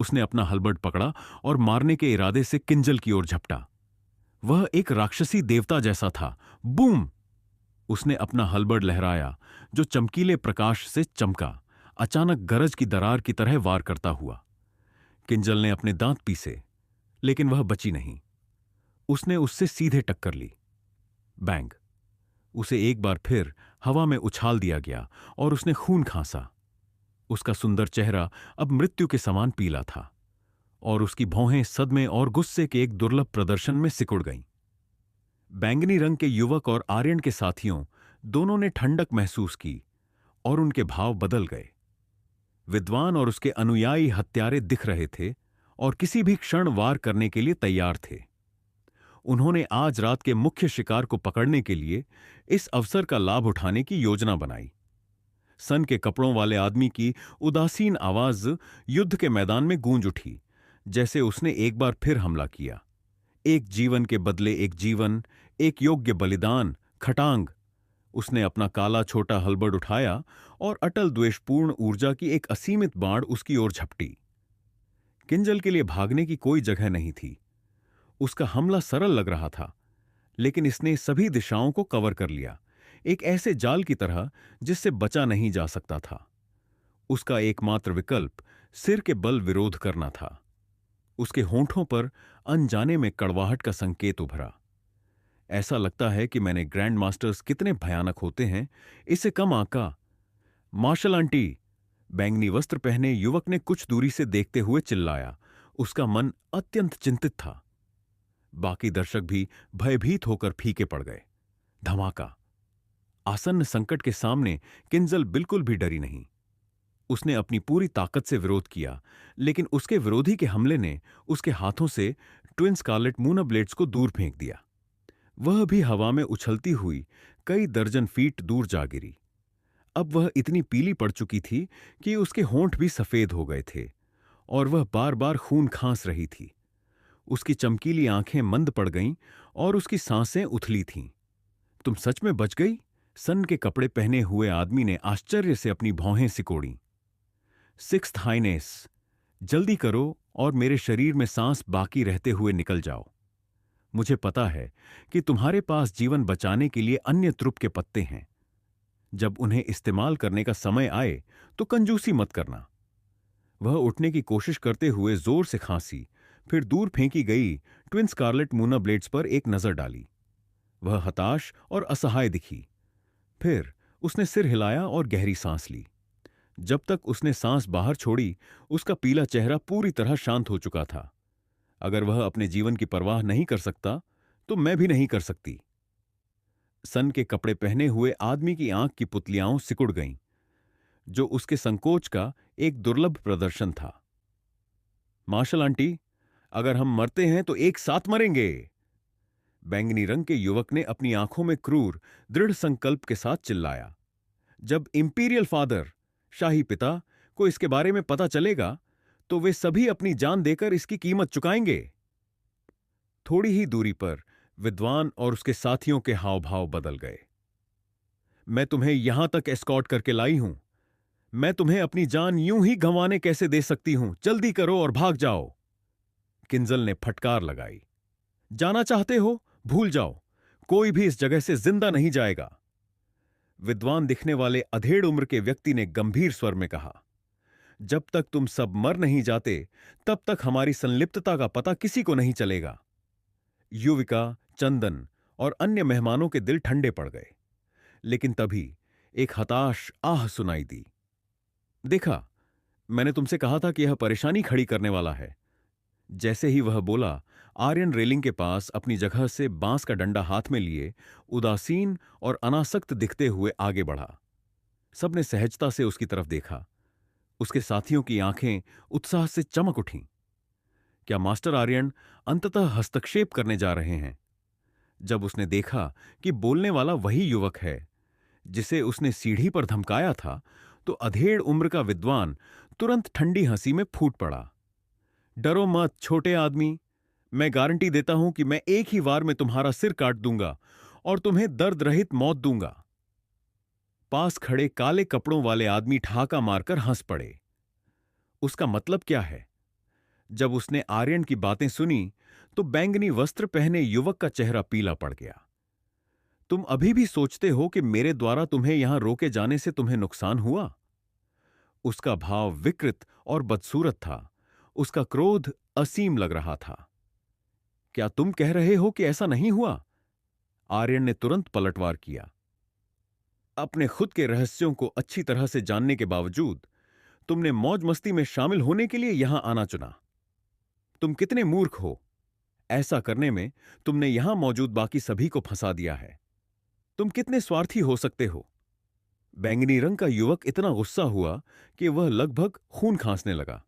उसने अपना हलबर्ड पकड़ा और मारने के इरादे से किंजल की ओर झपटा। वह एक राक्षसी देवता जैसा था। बूम! उसने अपना हलबर्ड लहराया, जो चमकीले प्रकाश से चमका, अचानक गरज की दरार की तरह वार करता हुआ। किंजल ने अपने दांत पीसे, लेकिन वह बची नहीं। उसने उससे सीधे टक्कर ली। बैंग! उसे एक बार फिर हवा में उछाल दिया गया और उसने खून खांसा। उसका सुंदर चेहरा अब मृत्यु के समान पीला था और उसकी भौहें सदमे और गुस्से के एक दुर्लभ प्रदर्शन में सिकुड़ गईं। बैंगनी रंग के युवक और आर्यन के साथियों दोनों ने ठंडक महसूस की और उनके भाव बदल गए। विद्वान और उसके अनुयायी हत्यारे दिख रहे थे और किसी भी क्षण वार करने के लिए तैयार थे। उन्होंने आज रात के मुख्य शिकार को पकड़ने के लिए इस अवसर का लाभ उठाने की योजना बनाई। सन के कपड़ों वाले आदमी की उदासीन आवाज युद्ध के मैदान में गूंज उठी, जैसे उसने एक बार फिर हमला किया। एक जीवन के बदले एक जीवन, एक योग्य बलिदान, खटांग। उसने अपना काला छोटा हलबर्ड उठाया और अटल द्वेषपूर्ण ऊर्जा की एक असीमित बाढ़ उसकी ओर झपटी। किंजल के लिए भागने की कोई जगह नहीं थी। उसका हमला सरल लग रहा था, लेकिन इसने सभी दिशाओं को कवर कर लिया, एक ऐसे जाल की तरह जिससे बचा नहीं जा सकता था। उसका एकमात्र विकल्प सिर के बल विरोध करना था। उसके होंठों पर अनजाने में कड़वाहट का संकेत उभरा। ऐसा लगता है कि मैंने ग्रैंड मास्टर्स कितने भयानक होते हैं, इसे कम आका। मार्शल आंटी! बैंगनी वस्त्र पहने युवक ने कुछ दूरी से देखते हुए चिल्लाया। उसका मन अत्यंत चिंतित था। बाकी दर्शक भी भयभीत होकर फीके पड़ गए। धमाका! आसन्न संकट के सामने किंजल बिल्कुल भी डरी नहीं। उसने अपनी पूरी ताकत से विरोध किया, लेकिन उसके विरोधी के हमले ने उसके हाथों से ट्विन स्कारलेट मूना ब्लेड्स को दूर फेंक दिया। वह भी हवा में उछलती हुई कई दर्जन फीट दूर जा गिरी। अब वह इतनी पीली पड़ चुकी थी कि उसके होंठ भी सफेद हो गए थे और वह बार बार खून खांस रही थी। उसकी चमकीली आंखें मंद पड़ गईं और उसकी सांसें उथली थीं। तुम सच में बच गई? सन के कपड़े पहने हुए आदमी ने आश्चर्य से अपनी भौहें सिकोड़ी। सिक्स्थ हाइनेस, जल्दी करो और मेरे शरीर में सांस बाकी रहते हुए निकल जाओ। मुझे पता है कि तुम्हारे पास जीवन बचाने के लिए अन्य त्रुप के पत्ते हैं। जब उन्हें इस्तेमाल करने का समय आए तो कंजूसी मत करना। वह उठने की कोशिश करते हुए जोर से खांसी, फिर दूर फेंकी गई ट्विन स्कारलेट मूना ब्लेड्स पर एक नजर डाली। वह हताश और असहाय दिखी। फिर उसने सिर हिलाया और गहरी सांस ली। जब तक उसने सांस बाहर छोड़ी, उसका पीला चेहरा पूरी तरह शांत हो चुका था। अगर वह अपने जीवन की परवाह नहीं कर सकता, तो मैं भी नहीं कर सकती। सन के कपड़े पहने हुए आदमी की आंख की पुतलियां सिकुड़ गईं, जो उसके संकोच का एक दुर्लभ प्रदर्शन था। मार्शल आंटी, अगर हम मरते हैं तो एक साथ मरेंगे। बैंगनी रंग के युवक ने अपनी आंखों में क्रूर, दृढ़ संकल्प के साथ चिल्लाया। जब इंपीरियल फादर, शाही पिता, को इसके बारे में पता चलेगा, तो वे सभी अपनी जान देकर इसकी कीमत चुकाएंगे। थोड़ी ही दूरी पर विद्वान और उसके साथियों के हाव भाव बदल गए। मैं तुम्हें यहां तक एस्कॉर्ट करके लाई हूं। मैं तुम्हें अपनी जान यूं ही गंवाने कैसे दे सकती हूं? जल्दी करो और भाग जाओ। किंजल ने फटकार लगाई। जाना चाहते हो? भूल जाओ, कोई भी इस जगह से जिंदा नहीं जाएगा। विद्वान दिखने वाले अधेड़ उम्र के व्यक्ति ने गंभीर स्वर में कहा। जब तक तुम सब मर नहीं जाते, तब तक हमारी संलिप्तता का पता किसी को नहीं चलेगा। युविका, चंदन और अन्य मेहमानों के दिल ठंडे पड़ गए, लेकिन तभी एक हताश आह सुनाई दी। देखा, मैंने तुमसे कहा था कि यह परेशानी खड़ी करने वाला है। जैसे ही वह बोला, आर्यन रेलिंग के पास अपनी जगह से बांस का डंडा हाथ में लिए उदासीन और अनासक्त दिखते हुए आगे बढ़ा। सबने सहजता से उसकी तरफ देखा। उसके साथियों की आंखें उत्साह से चमक उठीं। क्या मास्टर आर्यन अंततः हस्तक्षेप करने जा रहे हैं? जब उसने देखा कि बोलने वाला वही युवक है जिसे उसने सीढ़ी पर धमकाया था, तो अधेड़ उम्र का विद्वान तुरंत ठंडी हंसी में फूट पड़ा। डरो मत छोटे आदमी, मैं गारंटी देता हूं कि मैं एक ही वार में तुम्हारा सिर काट दूंगा और तुम्हें दर्द रहित मौत दूंगा। पास खड़े काले कपड़ों वाले आदमी ठहाका मारकर हंस पड़े। उसका मतलब क्या है? जब उसने आर्यन की बातें सुनी तो बैंगनी वस्त्र पहने युवक का चेहरा पीला पड़ गया। तुम अभी भी सोचते हो कि मेरे द्वारा तुम्हें यहां रोके जाने से तुम्हें नुकसान हुआ? उसका भाव विकृत और बदसूरत था। उसका क्रोध असीम लग रहा था। क्या तुम कह रहे हो कि ऐसा नहीं हुआ? आर्यन ने तुरंत पलटवार किया। अपने खुद के रहस्यों को अच्छी तरह से जानने के बावजूद तुमने मौज मस्ती में शामिल होने के लिए यहां आना चुना। तुम कितने मूर्ख हो! ऐसा करने में तुमने यहां मौजूद बाकी सभी को फंसा दिया है। तुम कितने स्वार्थी हो सकते हो! बैंगनी रंग का युवक इतना गुस्सा हुआ कि वह लगभग खून खांसने लगा।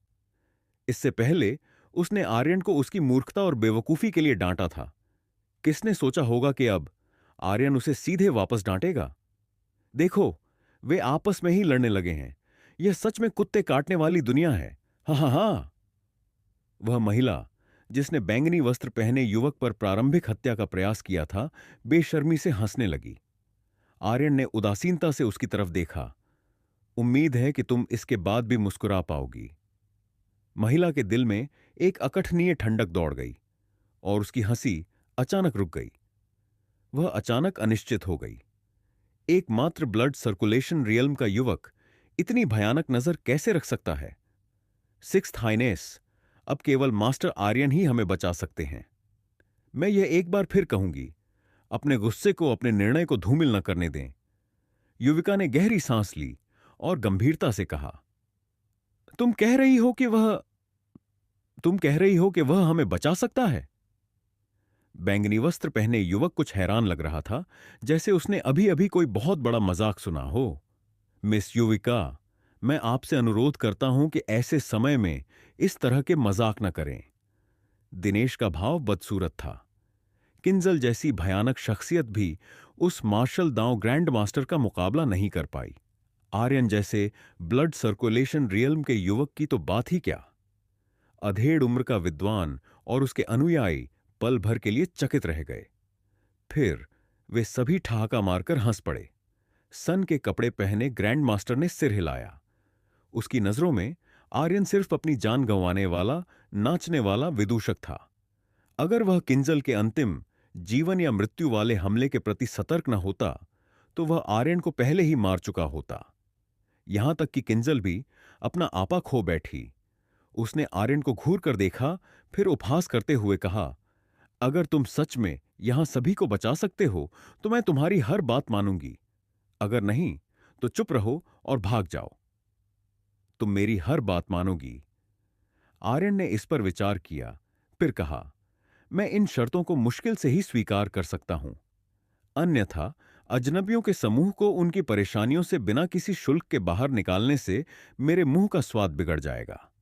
इससे पहले उसने आर्यन को उसकी मूर्खता और बेवकूफी के लिए डांटा था। किसने सोचा होगा कि अब आर्यन उसे सीधे वापस डांटेगा? देखो, वे आपस में ही लड़ने लगे हैं। यह सच में कुत्ते काटने वाली दुनिया है। हा हा हा। वह महिला जिसने बैंगनी वस्त्र पहने युवक पर प्रारंभिक हत्या का प्रयास किया था, बेशर्मी से हंसने लगी। आर्यन ने उदासीनता से उसकी तरफ देखा। उम्मीद है कि तुम इसके बाद भी मुस्कुरा पाओगी। महिला के दिल में एक अकथनीय ठंडक दौड़ गई और उसकी हंसी अचानक रुक गई। वह अचानक अनिश्चित हो गई। एकमात्र ब्लड सर्कुलेशन रियल्म का युवक इतनी भयानक नजर कैसे रख सकता है? सिक्स्थ हाइनेस, अब केवल मास्टर आर्यन ही हमें बचा सकते हैं। मैं यह एक बार फिर कहूंगी, अपने गुस्से को, अपने निर्णय को धूमिल न करने दें। युविका ने गहरी सांस ली और गंभीरता से कहा, तुम कह रही हो कि वह हमें बचा सकता है? बैंगनी वस्त्र पहने युवक कुछ हैरान लग रहा था, जैसे उसने अभी अभी कोई बहुत बड़ा मजाक सुना हो। मिस युविका, मैं आपसे अनुरोध करता हूं कि ऐसे समय में इस तरह के मजाक न करें। दिनेश का भाव बदसूरत था। किंजल जैसी भयानक शख्सियत भी उस मार्शल दांव ग्रैंड मास्टर का मुकाबला नहीं कर पाई। आर्यन जैसे ब्लड सर्कुलेशन रियल्म के युवक की तो बात ही क्या। अधेड़ उम्र का विद्वान और उसके अनुयायी पल भर के लिए चकित रह गए। फिर वे सभी ठहाका मारकर हंस पड़े। सन के कपड़े पहने ग्रैंड मास्टर ने सिर हिलाया। उसकी नजरों में आर्यन सिर्फ अपनी जान गंवाने वाला, नाचने वाला विदूषक था। अगर वह किंजल के अंतिम जीवन या मृत्यु वाले हमले के प्रति सतर्क न होता तो वह आर्यन को पहले ही मार चुका होता। यहां तक कि किंजल भी अपना आपा खो बैठी। उसने आर्यन को घूर कर देखा, फिर उपहास करते हुए कहा, अगर तुम सच में यहां सभी को बचा सकते हो तो मैं तुम्हारी हर बात मानूंगी। अगर नहीं तो चुप रहो और भाग जाओ। तुम मेरी हर बात मानोगी। आर्यन ने इस पर विचार किया, फिर कहा, मैं इन शर्तों को मुश्किल से ही स्वीकार कर सकता हूं। अन्यथा अजनबियों के समूह को उनकी परेशानियों से बिना किसी शुल्क के बाहर निकालने से मेरे मुंह का स्वाद बिगड़ जाएगा।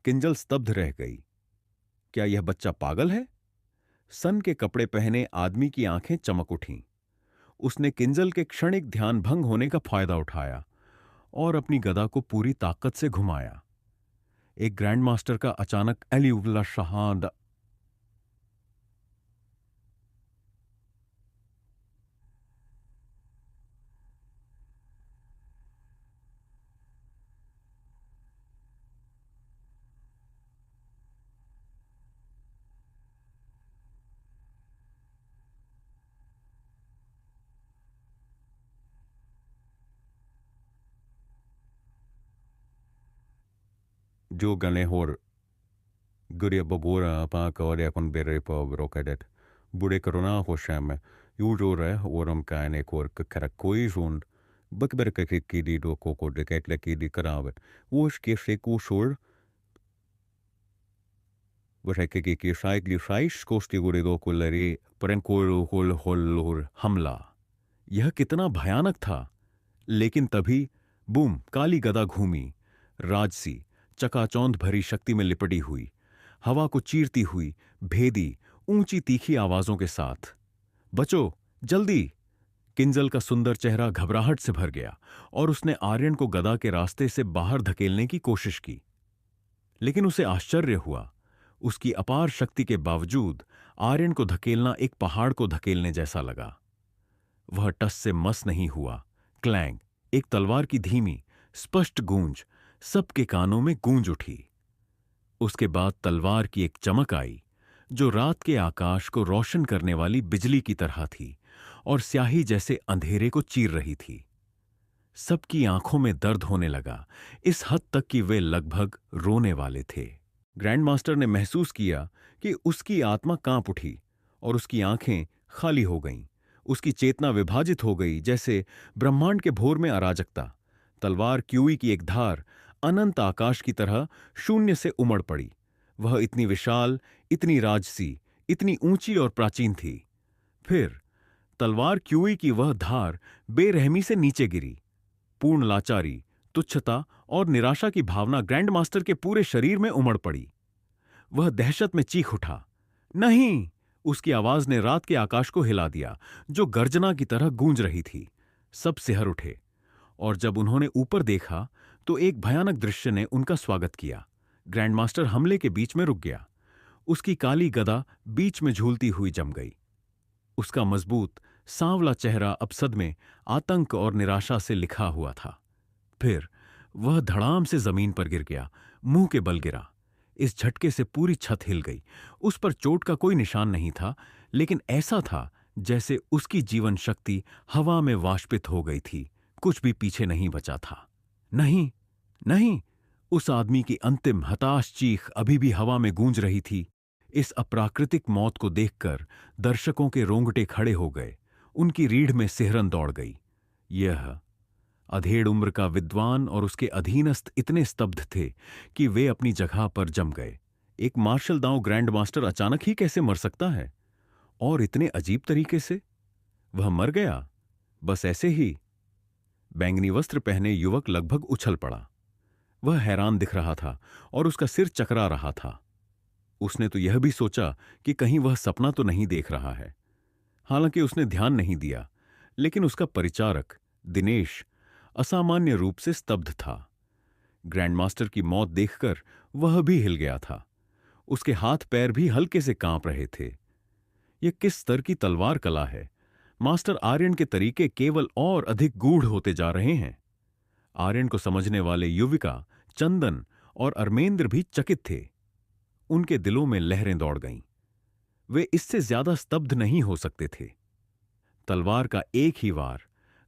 किंजल स्तब्ध रह गई। क्या यह बच्चा पागल है? सन के कपड़े पहने आदमी की आंखें चमक उठीं। उसने किंजल के क्षणिक ध्यान भंग होने का फायदा उठाया और अपनी गदा को पूरी ताकत से घुमाया। एक ग्रैंड मास्टर का अचानक अलीउल्ला शहाद जो गने होर Gurja babora paka och jag kan bere på brokadet. Borde corona hosham. Jure oram kane kor karakoizund. Bakberka kidi do koko de ketle kidi karavet. Wosh keshe kushur. Vashake ki shaikli shaish kosti gure do कुल्लरी परंकोर होल होल हमला। यह कितना भयानक था। लेकिन तभी बूम, काली गदा घूमी, राजसी चकाचौंध भरी शक्ति में लिपटी हुई, हवा को चीरती हुई, भेदी ऊंची तीखी आवाजों के साथ। बचो, जल्दी! किंजल का सुंदर चेहरा घबराहट से भर गया और उसने आर्यन को गदा के रास्ते से बाहर धकेलने की कोशिश की। लेकिन उसे आश्चर्य हुआ। उसकी अपार शक्ति के बावजूद आर्यन को धकेलना एक पहाड़ को धकेलने जैसा लगा। वह टस से मस नहीं हुआ। क्लैंग, एक तलवार की धीमी स्पष्ट गूंज सबके कानों में गूंज उठी। उसके बाद तलवार की एक चमक आई जो रात के आकाश को रोशन करने वाली बिजली की तरह थी और स्याही जैसे अंधेरे को चीर रही थी। सबकी आंखों में दर्द होने लगा, इस हद तक कि वे लगभग रोने वाले थे। ग्रैंडमास्टर ने महसूस किया कि उसकी आत्मा कांप उठी और उसकी आंखें खाली हो गईं। उसकी चेतना विभाजित हो गई, जैसे ब्रह्मांड के भोर में अराजकता। तलवार क्यूई की एक धार अनंत आकाश की तरह शून्य से उमड़ पड़ी। वह इतनी विशाल, इतनी राजसी, इतनी ऊंची और प्राचीन थी। फिर तलवार क्यूई की वह धार बेरहमी से नीचे गिरी। पूर्ण लाचारी, तुच्छता और निराशा की भावना ग्रैंडमास्टर के पूरे शरीर में उमड़ पड़ी। वह दहशत में चीख उठा। नहीं! उसकी आवाज ने रात के आकाश को हिला दिया, जो गर्जना की तरह गूंज रही थी। सब सिहर उठे और जब उन्होंने ऊपर देखा तो एक भयानक दृश्य ने उनका स्वागत किया। ग्रैंडमास्टर हमले के बीच में रुक गया। उसकी काली गदा बीच में झूलती हुई जम गई। उसका मजबूत सांवला चेहरा अब सदमे, आतंक और निराशा से लिखा हुआ था। फिर वह धड़ाम से जमीन पर गिर गया, मुंह के बल गिरा। इस झटके से पूरी छत हिल गई। उस पर चोट का कोई निशान नहीं था, लेकिन ऐसा था जैसे उसकी जीवन शक्ति हवा में वाष्पित हो गई थी। कुछ भी पीछे नहीं बचा था। नहीं, नहीं! उस आदमी की अंतिम हताश चीख अभी भी हवा में गूंज रही थी। इस अप्राकृतिक मौत को देखकर दर्शकों के रोंगटे खड़े हो गए। उनकी रीढ़ में सिहरन दौड़ गई। यह अधेड़ उम्र का विद्वान और उसके अधीनस्थ इतने स्तब्ध थे कि वे अपनी जगह पर जम गए। एक मार्शल दांव ग्रैंडमास्टर अचानक ही कैसे मर सकता है? और इतने अजीब तरीके से? वह मर गया, बस ऐसे ही। बैंगनी वस्त्र पहने युवक लगभग उछल पड़ा। वह हैरान दिख रहा था और उसका सिर चकरा रहा था। उसने तो यह भी सोचा कि कहीं वह सपना तो नहीं देख रहा है। हालांकि उसने ध्यान नहीं दिया, लेकिन उसका परिचारक दिनेश असामान्य रूप से स्तब्ध था। ग्रैंडमास्टर की मौत देखकर वह भी हिल गया था। उसके हाथ पैर भी हल्के से कांप रहे थे। यह किस स्तर की तलवार कला है? मास्टर आर्यन के तरीके केवल और अधिक गूढ़ होते जा रहे हैं। आर्यन को समझने वाले युविका, चंदन और अरमेंद्र भी चकित थे। उनके दिलों में लहरें दौड़ गईं। वे इससे ज्यादा स्तब्ध नहीं हो सकते थे। तलवार का एक ही वार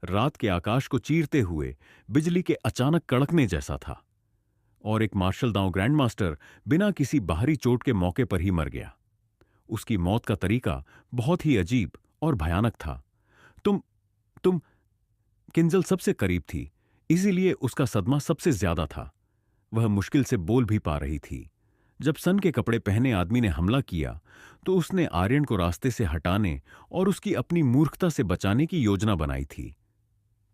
रात के आकाश को चीरते हुए बिजली के अचानक कड़कने जैसा था, और एक मार्शल दांव ग्रैंडमास्टर बिना किसी बाहरी चोट के मौके पर ही मर गया। उसकी मौत का तरीका बहुत ही अजीब और भयानक था। तुम किंजल सबसे करीब थी, इसीलिए उसका सदमा सबसे ज्यादा था। वह मुश्किल से बोल भी पा रही थी। जब सन के कपड़े पहने आदमी ने हमला किया तो उसने आर्यन को रास्ते से हटाने और उसकी अपनी मूर्खता से बचाने की योजना बनाई थी।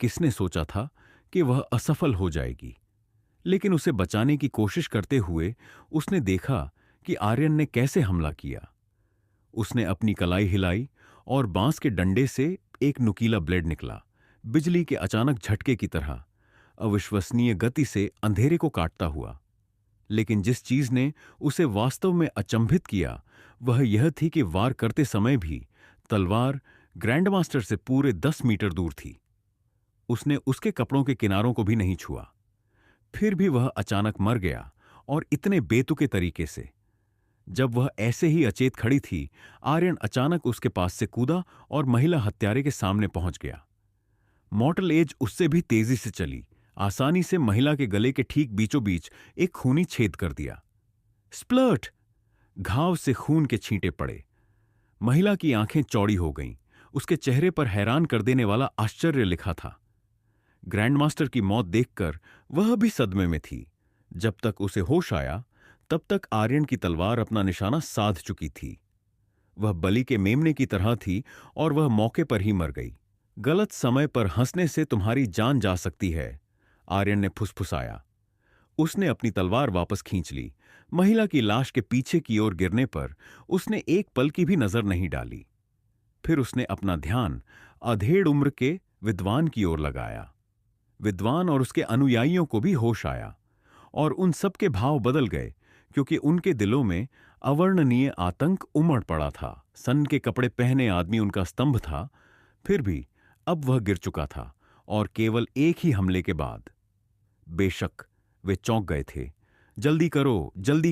किसने सोचा था कि वह असफल हो जाएगी? लेकिन उसे बचाने की कोशिश करते हुए उसने देखा कि आर्यन ने कैसे हमला किया। उसने अपनी कलाई हिलाई और बांस के डंडे से एक नुकीला ब्लेड निकला, बिजली के अचानक झटके की तरह, अविश्वसनीय गति से अंधेरे को काटता हुआ। लेकिन जिस चीज ने उसे वास्तव में अचंभित किया वह यह थी कि वार करते समय भी तलवार ग्रैंडमास्टर से पूरे 10 मीटर दूर थी। उसने उसके कपड़ों के किनारों को भी नहीं छुआ। फिर भी वह अचानक मर गया, और इतने बेतुके तरीके से। जब वह ऐसे ही अचेत खड़ी थी, आर्यन अचानक उसके पास से कूदा और महिला हत्यारे के सामने पहुंच गया। मॉर्टल एज उससे भी तेजी से चली, आसानी से महिला के गले के ठीक बीचों बीच एक खूनी छेद कर दिया। स्प्लर्ट! घाव से खून के छींटे पड़े। महिला की आंखें चौड़ी हो गईं। उसके चेहरे पर हैरान कर देने वाला आश्चर्य लिखा था। ग्रैंडमास्टर की मौत देखकर वह भी सदमे में थी। जब तक उसे होश आया तब तक आर्यन की तलवार अपना निशाना साध चुकी थी। वह बलि के मेमने की तरह थी और वह मौके पर ही मर गई। गलत समय पर हंसने से तुम्हारी जान जा सकती है, आर्यन ने फुसफुसाया। उसने अपनी तलवार वापस खींच ली। महिला की लाश के पीछे की ओर गिरने पर उसने एक पल की भी नजर नहीं डाली। फिर उसने अपना ध्यान अधेड़ उम्र के विद्वान की ओर लगाया। विद्वान और उसके अनुयायियों को भी होश आया, और उन सब के भाव बदल गए। क्योंकि उनके दिलों में अवर्णनीय आतंक उमड़ पड़ा था। सन के कपड़े पहने आदमी उनका स्तंभ था, फिर भी अब वह गिर चुका था, और केवल एक ही हमले के बाद। बेशक वे चौंक गए थे। जल्दी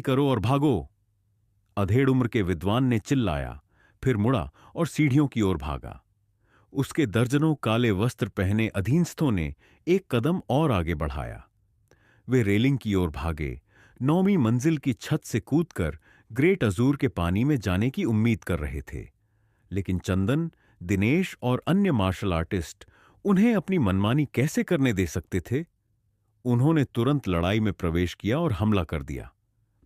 करो और भागो! अधेड़ उम्र के विद्वान ने चिल्लाया, फिर मुड़ा और सीढ़ियों की ओर भागा। उसके दर्जनों काले वस्त्र पहने अधीनस्थों ने एक कदम और आगे बढ़ाया। वे रेलिंग की ओर भागे, 9वीं मंजिल की छत से कूदकर ग्रेट अजूर के पानी में जाने की उम्मीद कर रहे थे। लेकिन चंदन, दिनेश और अन्य मार्शल आर्टिस्ट उन्हें अपनी मनमानी कैसे करने दे सकते थे? उन्होंने तुरंत लड़ाई में प्रवेश किया और हमला कर दिया।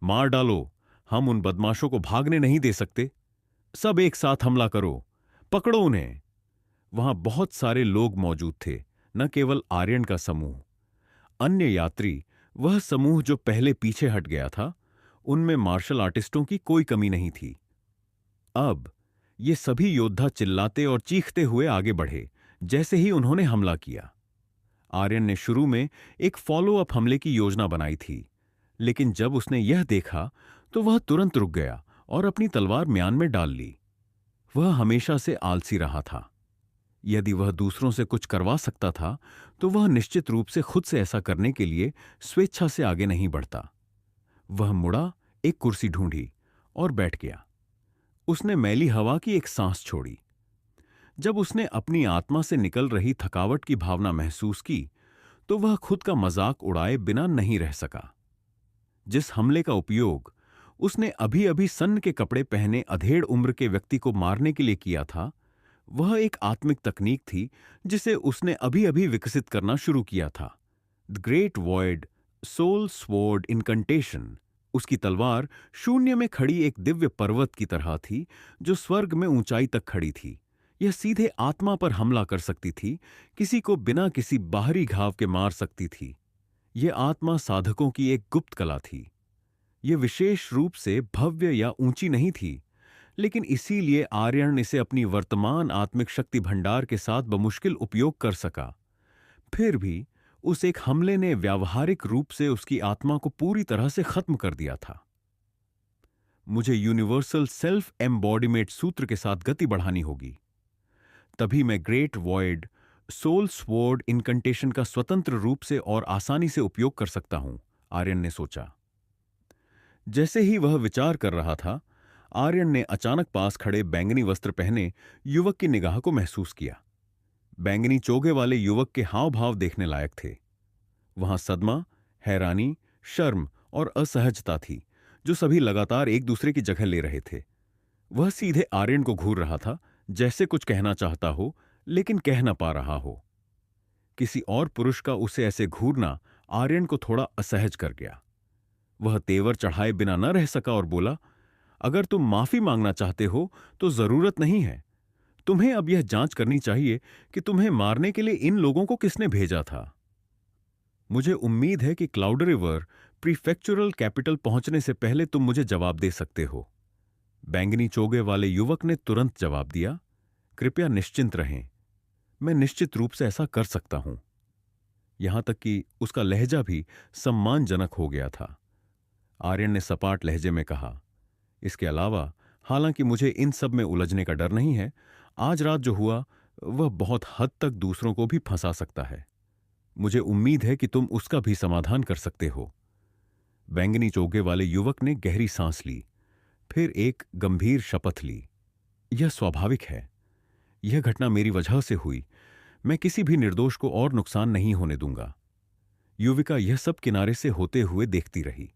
मार डालो, हम उन बदमाशों को भागने नहीं दे सकते। सब एक साथ हमला करो, पकड़ो उन्हें। वहां बहुत सारे लोग मौजूद थे, न केवल आर्यन का समूह। अन्य यात्री, वह समूह जो पहले पीछे हट गया था, उनमें मार्शल आर्टिस्टों की कोई कमी नहीं थी। अब ये सभी योद्धा चिल्लाते और चीखते हुए आगे बढ़े जैसे ही उन्होंने हमला किया। आर्यन ने शुरू में एक फॉलो अप हमले की योजना बनाई थी, लेकिन जब उसने यह देखा तो वह तुरंत रुक गया और अपनी तलवार म्यान में डाल ली। वह हमेशा से आलसी रहा था। यदि वह दूसरों से कुछ करवा सकता था तो वह निश्चित रूप से खुद से ऐसा करने के लिए स्वेच्छा से आगे नहीं बढ़ता। वह मुड़ा, एक कुर्सी ढूंढी और बैठ गया। उसने मैली हवा की एक सांस छोड़ी। जब उसने अपनी आत्मा से निकल रही थकावट की भावना महसूस की तो वह खुद का मजाक उड़ाए बिना नहीं रह सका। जिस हमले का उपयोग उसने अभी अभी सन्न के कपड़े पहने अधेड़ उम्र के व्यक्ति को मारने के लिए किया था, वह एक आत्मिक तकनीक थी जिसे उसने अभी अभी विकसित करना शुरू किया था। The great void soul sword incantation. उसकी तलवार शून्य में खड़ी एक दिव्य पर्वत की तरह थी जो स्वर्ग में ऊंचाई तक खड़ी थी। यह सीधे आत्मा पर हमला कर सकती थी, किसी को बिना किसी बाहरी घाव के मार सकती थी। यह आत्मा साधकों की एक गुप्त कला थी। यह विशेष रूप से भव्य या ऊंची नहीं थी, लेकिन इसीलिए आर्यन इसे अपनी वर्तमान आत्मिक शक्ति भंडार के साथ बमुश्किल उपयोग कर सका। फिर भी उस एक हमले ने व्यावहारिक रूप से उसकी आत्मा को पूरी तरह से खत्म कर दिया था। मुझे यूनिवर्सल सेल्फ एम्बॉडीमेंट सूत्र के साथ गति बढ़ानी होगी, तभी मैं ग्रेट वॉइड सोल स्वॉर्ड इनकंटेशन का स्वतंत्र रूप से और आसानी से उपयोग कर सकता हूं, आर्यन ने सोचा। जैसे ही वह विचार कर रहा था, आर्यन ने अचानक पास खड़े बैंगनी वस्त्र पहने युवक की निगाह को महसूस किया। बैंगनी चोगे वाले युवक के हाव भाव देखने लायक थे। वहां सदमा, हैरानी, शर्म और असहजता थी, जो सभी लगातार एक दूसरे की जगह ले रहे थे। वह सीधे आर्यन को घूर रहा था, जैसे कुछ कहना चाहता हो लेकिन कह न पा रहा हो। किसी और पुरुष का उसे ऐसे घूरना आर्यन को थोड़ा असहज कर गया। वह तेवर चढ़ाए बिना न रह सका और बोला, अगर तुम माफी मांगना चाहते हो तो जरूरत नहीं है। तुम्हें अब यह जांच करनी चाहिए कि तुम्हें मारने के लिए इन लोगों को किसने भेजा था। मुझे उम्मीद है कि क्लाउड रिवर प्रीफेक्चुरल कैपिटल पहुंचने से पहले तुम मुझे जवाब दे सकते हो। बैंगनी चोगे वाले युवक ने तुरंत जवाब दिया, कृपया निश्चिंत रहें, मैं निश्चित रूप से ऐसा कर सकता हूं। यहां तक कि उसका लहजा भी सम्मानजनक हो गया था। आर्यन ने सपाट लहजे में कहा, इसके अलावा हालांकि मुझे इन सब में उलझने का डर नहीं है, आज रात जो हुआ वह बहुत हद तक दूसरों को भी फंसा सकता है। मुझे उम्मीद है कि तुम उसका भी समाधान कर सकते हो। बैंगनी चोगे वाले युवक ने गहरी सांस ली, फिर एक गंभीर शपथ ली। यह स्वाभाविक है। यह घटना मेरी वजह से हुई। मैं किसी भी निर्दोष को और नुकसान नहीं होने दूंगा। युविका यह सब किनारे से होते हुए देखती रही।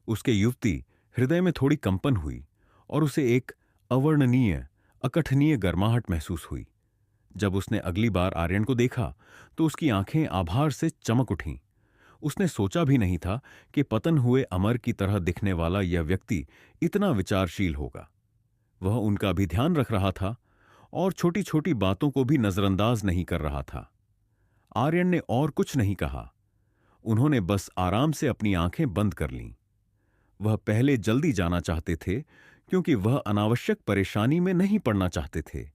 उसके युवती हृदय में थोड़ी कंपन हुई और उसे एक अवर्णनीय, अकथनीय गर्माहट महसूस हुई। जब उसने अगली बार आर्यन को देखा तो उसकी आंखें आभार से चमक उठीं। उसने सोचा भी नहीं था कि पतन हुए अमर की तरह दिखने वाला यह व्यक्ति इतना विचारशील होगा। वह उनका भी ध्यान रख रहा था और छोटी छोटी बातों को भी नजरअंदाज नहीं कर रहा था। आर्यन ने और कुछ नहीं कहा। उन्होंने बस आराम से अपनी आंखें बंद कर लीं। वह पहले जल्दी जाना चाहते थे क्योंकि वह अनावश्यक परेशानी में नहीं पड़ना चाहते थे,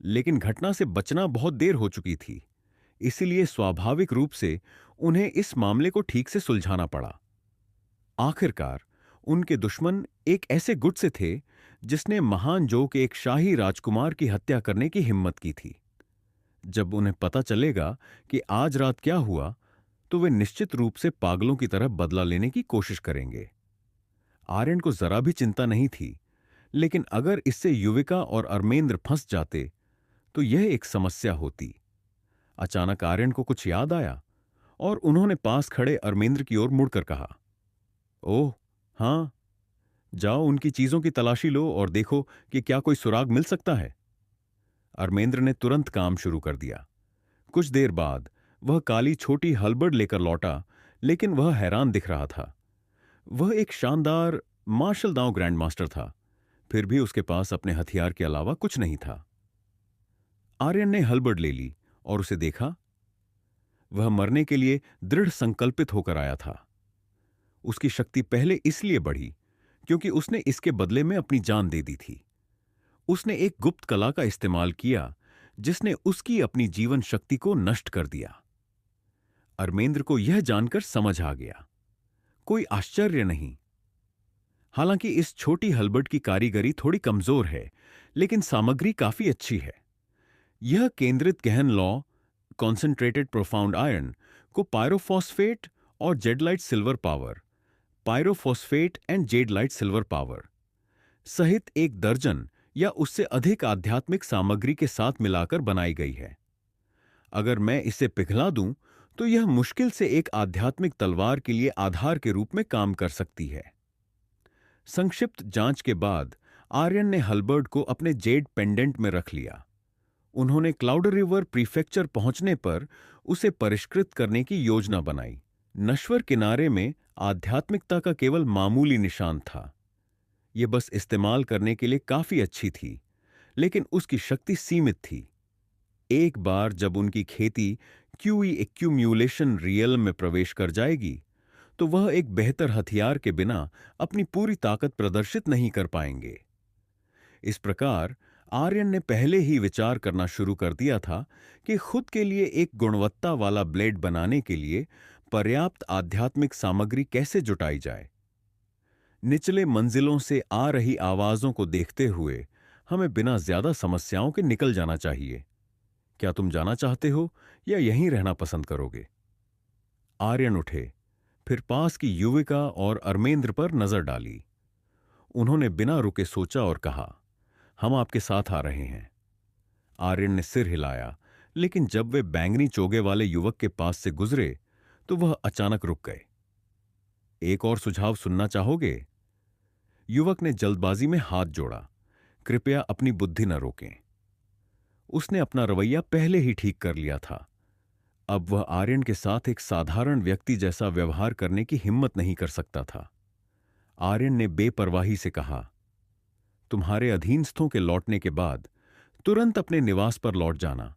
लेकिन घटना से बचना बहुत देर हो चुकी थी। इसलिए स्वाभाविक रूप से उन्हें इस मामले को ठीक से सुलझाना पड़ा। आखिरकार उनके दुश्मन एक ऐसे गुट से थे जिसने महान जो के एक शाही राजकुमार की हत्या करने की हिम्मत की थी। जब उन्हें पता चलेगा कि आज रात क्या हुआ, तो वे निश्चित रूप से पागलों की तरह बदला लेने की कोशिश करेंगे। आर्यन को जरा भी चिंता नहीं थी, लेकिन अगर इससे युविका और अरमेंद्र फंस जाते तो यह एक समस्या होती। अचानक आर्यन को कुछ याद आया और उन्होंने पास खड़े अरमेंद्र की ओर मुड़कर कहा, ओह हां, जाओ उनकी चीजों की तलाशी लो और देखो कि क्या कोई सुराग मिल सकता है। अरमेंद्र ने तुरंत काम शुरू कर दिया। कुछ देर बाद वह काली छोटी हलबर्ड लेकर लौटा, लेकिन वह हैरान दिख रहा था। वह एक शानदार मार्शल दांव ग्रैंड मास्टर था, फिर भी उसके पास अपने हथियार के अलावा कुछ नहीं था। आर्यन ने हलबर्ड ले ली और उसे देखा। वह मरने के लिए दृढ़ संकल्पित होकर आया था। उसकी शक्ति पहले इसलिए बढ़ी क्योंकि उसने इसके बदले में अपनी जान दे दी थी। उसने एक गुप्त कला का इस्तेमाल किया जिसने उसकी अपनी जीवन शक्ति को नष्ट कर दिया। अरमेंद्र को यह जानकर समझ आ गया। कोई आश्चर्य नहीं। हालांकि इस छोटी हलबर्ड की कारीगरी थोड़ी कमजोर है, लेकिन सामग्री काफी अच्छी है। यह केंद्रित गहन लौ कॉन्सेंट्रेटेड प्रोफाउंड आयरन को पायरोफॉस्फेट और jade light silver power, pyrophosphate and jade light silver power सहित एक दर्जन या उससे अधिक आध्यात्मिक सामग्री के साथ मिलाकर बनाई गई है। अगर मैं इसे पिघला दूं तो यह मुश्किल से एक आध्यात्मिक तलवार के लिए आधार के रूप में काम कर सकती है। संक्षिप्त जांच के बाद आर्यन ने हलबर्ड को अपने जेड पेंडेंट में रख लिया। उन्होंने क्लाउड रिवर प्रीफेक्चर पहुंचने पर उसे परिष्कृत करने की योजना बनाई। नश्वर किनारे में आध्यात्मिकता का केवल मामूली निशान था। यह बस इस्तेमाल करने के लिए काफी अच्छी थी, लेकिन उसकी शक्ति सीमित थी। एक बार जब उनकी खेती क्यूई एक्यूम्यूलेशन रियल में प्रवेश कर जाएगी, तो वह एक बेहतर हथियार के बिना अपनी पूरी ताकत प्रदर्शित नहीं कर पाएंगे। इस प्रकार आर्यन ने पहले ही विचार करना शुरू कर दिया था कि खुद के लिए एक गुणवत्ता वाला ब्लेड बनाने के लिए पर्याप्त आध्यात्मिक सामग्री कैसे जुटाई जाए। निचले मंजिलों से आ रही आवाजों को देखते हुए हमें बिना ज्यादा समस्याओं के निकल जाना चाहिए। क्या तुम जाना चाहते हो या यहीं रहना पसंद करोगे? आर्यन उठे, फिर पास की युविका और अरमेंद्र पर नजर डाली। उन्होंने बिना रुके सोचा और कहा, हम आपके साथ आ रहे हैं। आर्यन ने सिर हिलाया, लेकिन जब वे बैंगनी चोगे वाले युवक के पास से गुजरे तो वह अचानक रुक गए। एक और सुझाव सुनना चाहोगे? युवक ने जल्दबाजी में हाथ जोड़ा। कृपया अपनी बुद्धि न रोकें। उसने अपना रवैया पहले ही ठीक कर लिया था। अब वह आर्यन के साथ एक साधारण व्यक्ति जैसा व्यवहार करने की हिम्मत नहीं कर सकता था। आर्यन ने बेपरवाही से कहा, तुम्हारे अधीनस्थों के लौटने के बाद तुरंत अपने निवास पर लौट जाना।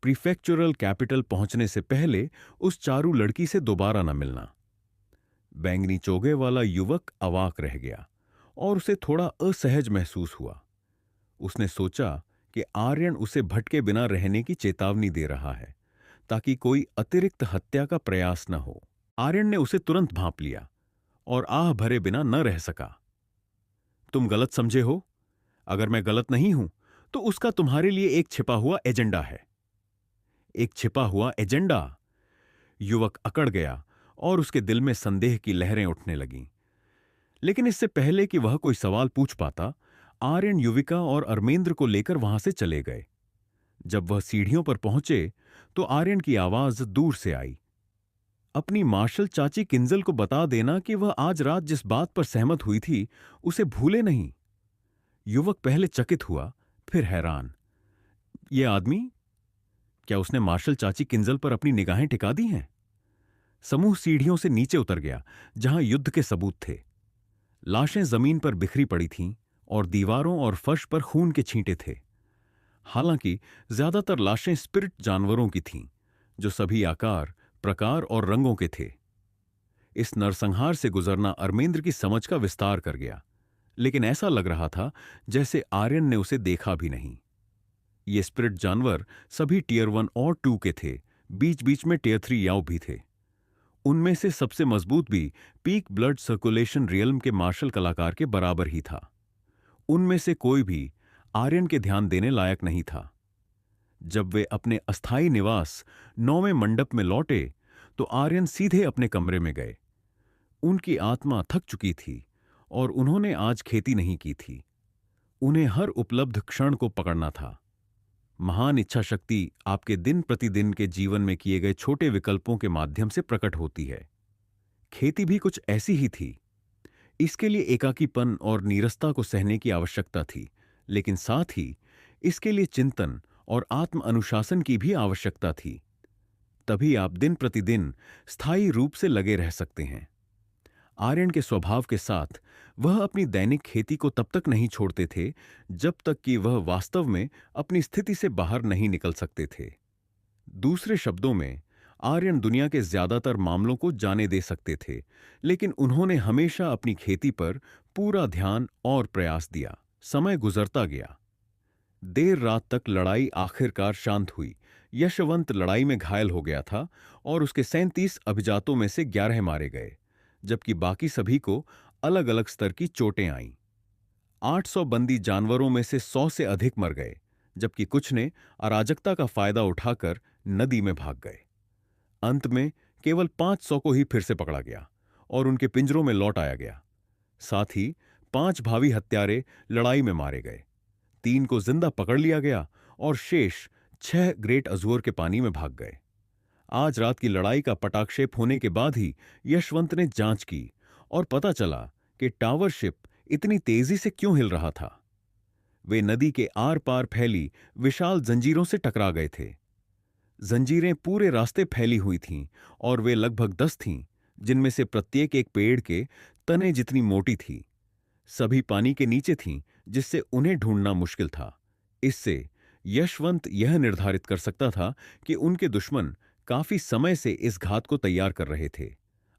प्रीफेक्चुरल कैपिटल पहुंचने से पहले उस चारू लड़की से दोबारा न मिलना। बैंगनी चोगे वाला युवक अवाक रह गया और उसे थोड़ा असहज महसूस हुआ। उसने सोचा कि आर्यन उसे भटके बिना रहने की चेतावनी दे रहा है, ताकि कोई अतिरिक्त हत्या का प्रयास न हो। आर्यन ने उसे तुरंत भांप लिया और आह भरे बिना न रह सका। तुम गलत समझे हो। अगर मैं गलत नहीं हूं तो उसका तुम्हारे लिए एक छिपा हुआ एजेंडा है। एक छिपा हुआ एजेंडा? युवक अकड़ गया और उसके दिल में संदेह की लहरें उठने लगीं। लेकिन इससे पहले कि वह कोई सवाल पूछ पाता, आर्यन युविका और अरमेंद्र को लेकर वहां से चले गए। जब वह सीढ़ियों पर पहुंचे तो आर्यन की आवाज दूर से आई, अपनी मार्शल चाची किंजल को बता देना कि वह आज रात जिस बात पर सहमत हुई थी उसे भूले नहीं। युवक पहले चकित हुआ, फिर हैरान। यह आदमी, क्या उसने मार्शल चाची किंजल पर अपनी निगाहें टिका दी हैं? समूह सीढ़ियों से नीचे उतर गया, जहां युद्ध के सबूत थे। लाशें जमीन पर बिखरी पड़ी थीं और दीवारों और फर्श पर खून के छींटे थे। हालांकि ज्यादातर लाशें स्पिरिट जानवरों की थीं, जो सभी आकार, प्रकार और रंगों के थे। इस नरसंहार से गुजरना अरमेंद्र की समझ का विस्तार कर गया, लेकिन ऐसा लग रहा था जैसे आर्यन ने उसे देखा भी नहीं। ये स्पिरिट जानवर सभी टियर 1 और 2 के थे, बीच बीच में टियर 3 याव भी थे। उनमें से सबसे मजबूत भी पीक ब्लड सर्कुलेशन रियल्म के मार्शल कलाकार के बराबर ही था। उनमें से कोई भी आर्यन के ध्यान देने लायक नहीं था। जब वे अपने अस्थायी निवास 9वें मंडप में लौटे तो आर्यन सीधे अपने कमरे में गए। उनकी आत्मा थक चुकी थी और उन्होंने आज खेती नहीं की थी। उन्हें हर उपलब्ध क्षण को पकड़ना था। महान इच्छा शक्ति आपके दिन प्रतिदिन के जीवन में किए गए छोटे विकल्पों के माध्यम से प्रकट होती है। खेती भी कुछ ऐसी ही थी। इसके लिए एकाकीपन और नीरसता को सहने की आवश्यकता थी, लेकिन साथ ही इसके लिए चिंतन और आत्म अनुशासन की भी आवश्यकता थी। तभी आप दिन प्रतिदिन स्थायी रूप से लगे रह सकते हैं। आर्यन के स्वभाव के साथ वह अपनी दैनिक खेती को तब तक नहीं छोड़ते थे जब तक कि वह वास्तव में अपनी स्थिति से बाहर नहीं निकल सकते थे। दूसरे शब्दों में, आर्यन दुनिया के ज्यादातर मामलों को जाने दे सकते थे, लेकिन उन्होंने हमेशा अपनी खेती पर पूरा ध्यान और प्रयास दिया। समय गुजरता गया। देर रात तक लड़ाई आखिरकार शांत हुई। यशवंत लड़ाई में घायल हो गया था और उसके 37 अभिजातों में से 11 मारे गए, जबकि बाकी सभी को अलग अलग स्तर की चोटें आईं। 800 बंदी जानवरों में से 100 से अधिक मर गए, जबकि कुछ ने अराजकता का फायदा उठाकर नदी में भाग गए। अंत में केवल 500 को ही फिर से पकड़ा गया और उनके पिंजरों में लौट आया गया। साथ ही 5 भावी हत्यारे लड़ाई में मारे गए, 3 को जिंदा पकड़ लिया गया और शेष 6 ग्रेट अजूर के पानी में भाग गए। आज रात की लड़ाई का पटाक्षेप होने के बाद ही यशवंत ने जांच की और पता चला कि टावर शिप इतनी तेजी से क्यों हिल रहा था। वे नदी के आर पार फैली विशाल जंजीरों से टकरा गए थे। जंजीरें पूरे रास्ते फैली हुई थीं और वे लगभग 10 थीं, जिनमें से प्रत्येक एक पेड़ के तने जितनी मोटी थी। सभी पानी के नीचे थीं, जिससे उन्हें ढूंढना मुश्किल था। इससे यशवंत यह निर्धारित कर सकता था कि उनके दुश्मन काफी समय से इस घात को तैयार कर रहे थे,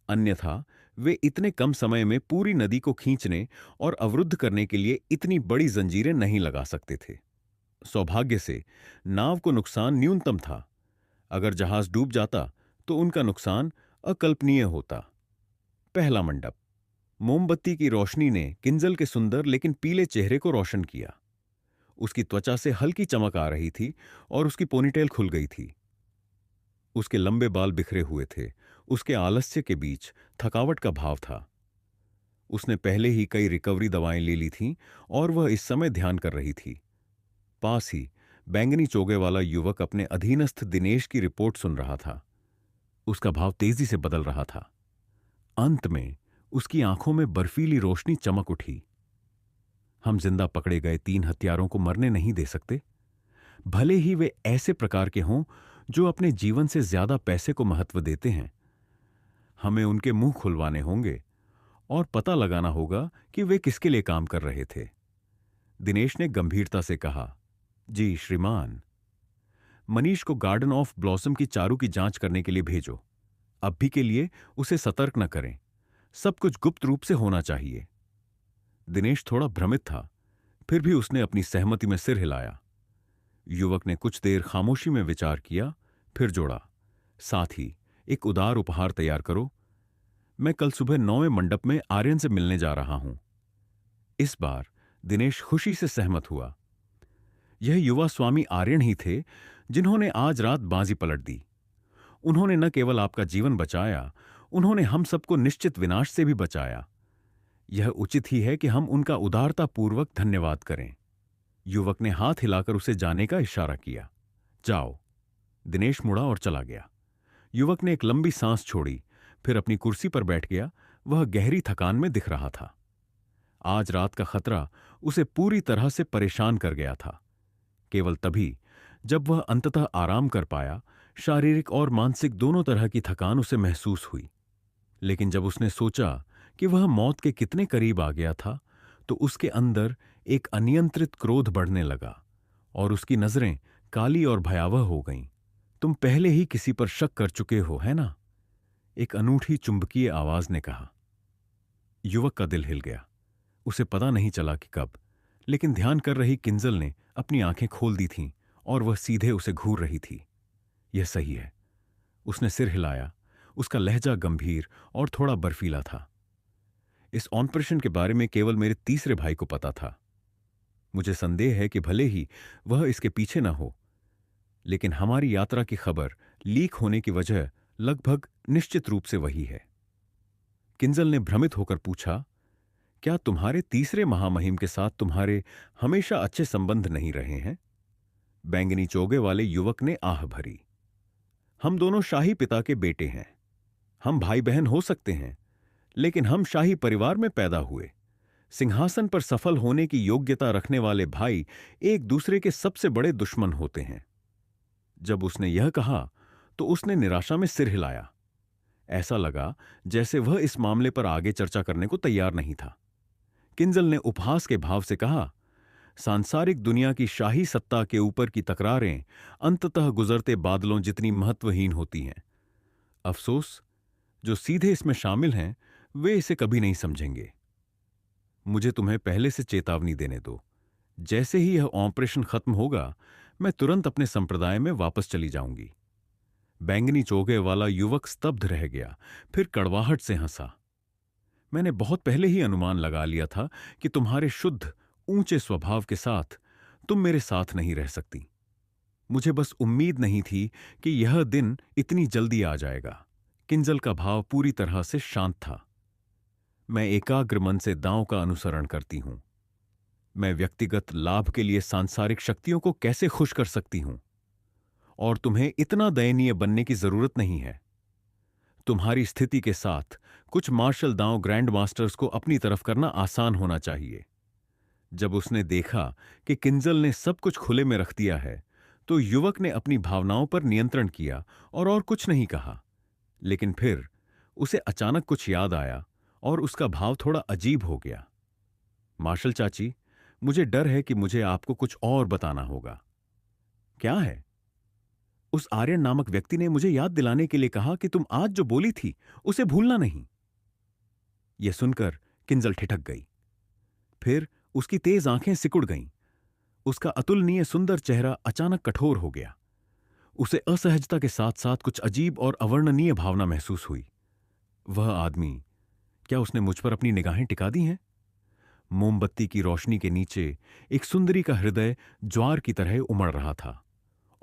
अन्यथा वे इतने कम समय में पूरी नदी को खींचने और अवरुद्ध करने के लिए इतनी बड़ी जंजीरें नहीं लगा सकते थे। सौभाग्य से नाव को नुकसान न्यूनतम था। अगर जहाज डूब जाता तो उनका नुकसान अकल्पनीय होता। पहला मंडप। मोमबत्ती की रोशनी ने किंजल के सुंदर लेकिन पीले चेहरे को रोशन किया। उसकी त्वचा से हल्की चमक आ रही थी और उसकी पोनीटेल खुल गई थी। उसके लंबे बाल बिखरे हुए थे। उसके आलस्य के बीच थकावट का भाव था। उसने पहले ही कई रिकवरी दवाएं ले ली थीं और वह इस समय ध्यान कर रही थी। पास ही बैंगनी चोगे वाला युवक अपने अधीनस्थ दिनेश की रिपोर्ट सुन रहा था। उसका भाव तेजी से बदल रहा था। अंत में उसकी आंखों में बर्फीली रोशनी चमक उठी। हम जिंदा पकड़े गए 3 हत्यारों को मरने नहीं दे सकते, भले ही वे ऐसे प्रकार के हों जो अपने जीवन से ज्यादा पैसे को महत्व देते हैं। हमें उनके मुंह खुलवाने होंगे और पता लगाना होगा कि वे किसके लिए काम कर रहे थे। दिनेश ने गंभीरता से कहा, जी श्रीमान। मनीष को गार्डन ऑफ ब्लॉसम की चारू की जांच करने के लिए भेजो। अभी के लिए उसे सतर्क न करें। सब कुछ गुप्त रूप से होना चाहिए। दिनेश थोड़ा भ्रमित था, फिर भी उसने अपनी सहमति में सिर हिलाया। युवक ने कुछ देर खामोशी में विचार किया, फिर जोड़ा, साथ ही एक उदार उपहार तैयार करो। मैं कल सुबह 9वें मंडप में आर्यन से मिलने जा रहा हूं। इस बार दिनेश खुशी से सहमत हुआ। यह युवा स्वामी आर्यन ही थे जिन्होंने आज रात बाजी पलट दी। उन्होंने न केवल आपका जीवन बचाया, उन्होंने हम सबको निश्चित विनाश से भी बचाया। यह उचित ही है कि हम उनका उदारतापूर्वक धन्यवाद करें। युवक ने हाथ हिलाकर उसे जाने का इशारा किया। जाओ। दिनेश मुड़ा और चला गया। युवक ने एक लंबी सांस छोड़ी, फिर अपनी कुर्सी पर बैठ गया। वह गहरी थकान में दिख रहा था। आज रात का खतरा उसे पूरी तरह से परेशान कर गया था। केवल तभी जब वह अंततः आराम कर पाया, शारीरिक और मानसिक दोनों तरह की थकान उसे महसूस हुई। लेकिन जब उसने सोचा कि वह मौत के कितने करीब आ गया था, तो उसके अंदर एक अनियंत्रित क्रोध बढ़ने लगा और उसकी नजरें काली और भयावह हो गईं। तुम पहले ही किसी पर शक कर चुके हो, है ना? एक अनूठी चुंबकीय आवाज ने कहा। युवक का दिल हिल गया। उसे पता नहीं चला कि कब, लेकिन ध्यान कर रही किंजल ने अपनी आंखें खोल दी थीं और वह सीधे उसे घूर रही थी। यह सही है। उसने सिर हिलाया। उसका लहजा गंभीर और थोड़ा बर्फीला था। इस ऑपरेशन के बारे में केवल मेरे तीसरे भाई को पता था। मुझे संदेह है कि भले ही वह इसके पीछे न हो, लेकिन हमारी यात्रा की खबर लीक होने की वजह लगभग निश्चित रूप से वही है। किंजल ने भ्रमित होकर पूछा, क्या तुम्हारे तीसरे महामहिम के साथ तुम्हारे हमेशा अच्छे संबंध नहीं रहे हैं? बैंगनी चोगे वाले युवक ने आह भरी। हम दोनों शाही पिता के बेटे हैं। हम भाई बहन हो सकते हैं, लेकिन हम शाही परिवार में पैदा हुए। सिंहासन पर सफल होने की योग्यता रखने वाले भाई एक दूसरे के सबसे बड़े दुश्मन होते हैं। जब उसने यह कहा तो उसने निराशा में सिर हिलाया। ऐसा लगा जैसे वह इस मामले पर आगे चर्चा करने को तैयार नहीं था। किंजल ने उपहास के भाव से कहा, सांसारिक दुनिया की शाही सत्ता के ऊपर की तकरारें अंततः गुजरते बादलों जितनी महत्वहीन होती हैं। अफसोस, जो सीधे इसमें शामिल हैं वे इसे कभी नहीं समझेंगे। मुझे तुम्हें पहले से चेतावनी देने दो। जैसे ही यह ऑपरेशन खत्म होगा, मैं तुरंत अपने संप्रदाय में वापस चली जाऊंगी। बैंगनी चोगे वाला युवक स्तब्ध रह गया, फिर कड़वाहट से हंसा। मैंने बहुत पहले ही अनुमान लगा लिया था कि तुम्हारे शुद्ध ऊंचे स्वभाव के साथ तुम मेरे साथ नहीं रह सकती। मुझे बस उम्मीद नहीं थी कि यह दिन इतनी जल्दी आ जाएगा। किंजल का भाव पूरी तरह से शांत था। मैं एकाग्र मन से दांव का अनुसरण करती हूं। मैं व्यक्तिगत लाभ के लिए सांसारिक शक्तियों को कैसे खुश कर सकती हूं? और तुम्हें इतना दयनीय बनने की जरूरत नहीं है। तुम्हारी स्थिति के साथ कुछ मार्शल दांव ग्रैंड मास्टर्स को अपनी तरफ करना आसान होना चाहिए। जब उसने देखा कि किंजल ने सब कुछ खुले में रख दिया है, तो युवक ने अपनी भावनाओं पर नियंत्रण किया और कुछ नहीं कहा। लेकिन फिर उसे अचानक कुछ याद आया और उसका भाव थोड़ा अजीब हो गया। मार्शल चाची, मुझे डर है कि मुझे आपको कुछ और बताना होगा। क्या है? उस आर्यन नामक व्यक्ति ने मुझे याद दिलाने के लिए कहा कि तुम आज जो बोली थी उसे भूलना नहीं। यह सुनकर किंजल ठिठक गई। फिर उसकी तेज आंखें सिकुड़ गईं। उसका अतुलनीय सुंदर चेहरा अचानक कठोर हो गया। उसे असहजता के साथ साथ कुछ अजीब और अवर्णनीय भावना महसूस हुई। वह आदमी, क्या उसने मुझ पर अपनी निगाहें टिका दी हैं? मोमबत्ती की रोशनी के नीचे एक सुंदरी का हृदय ज्वार की तरह उमड़ रहा था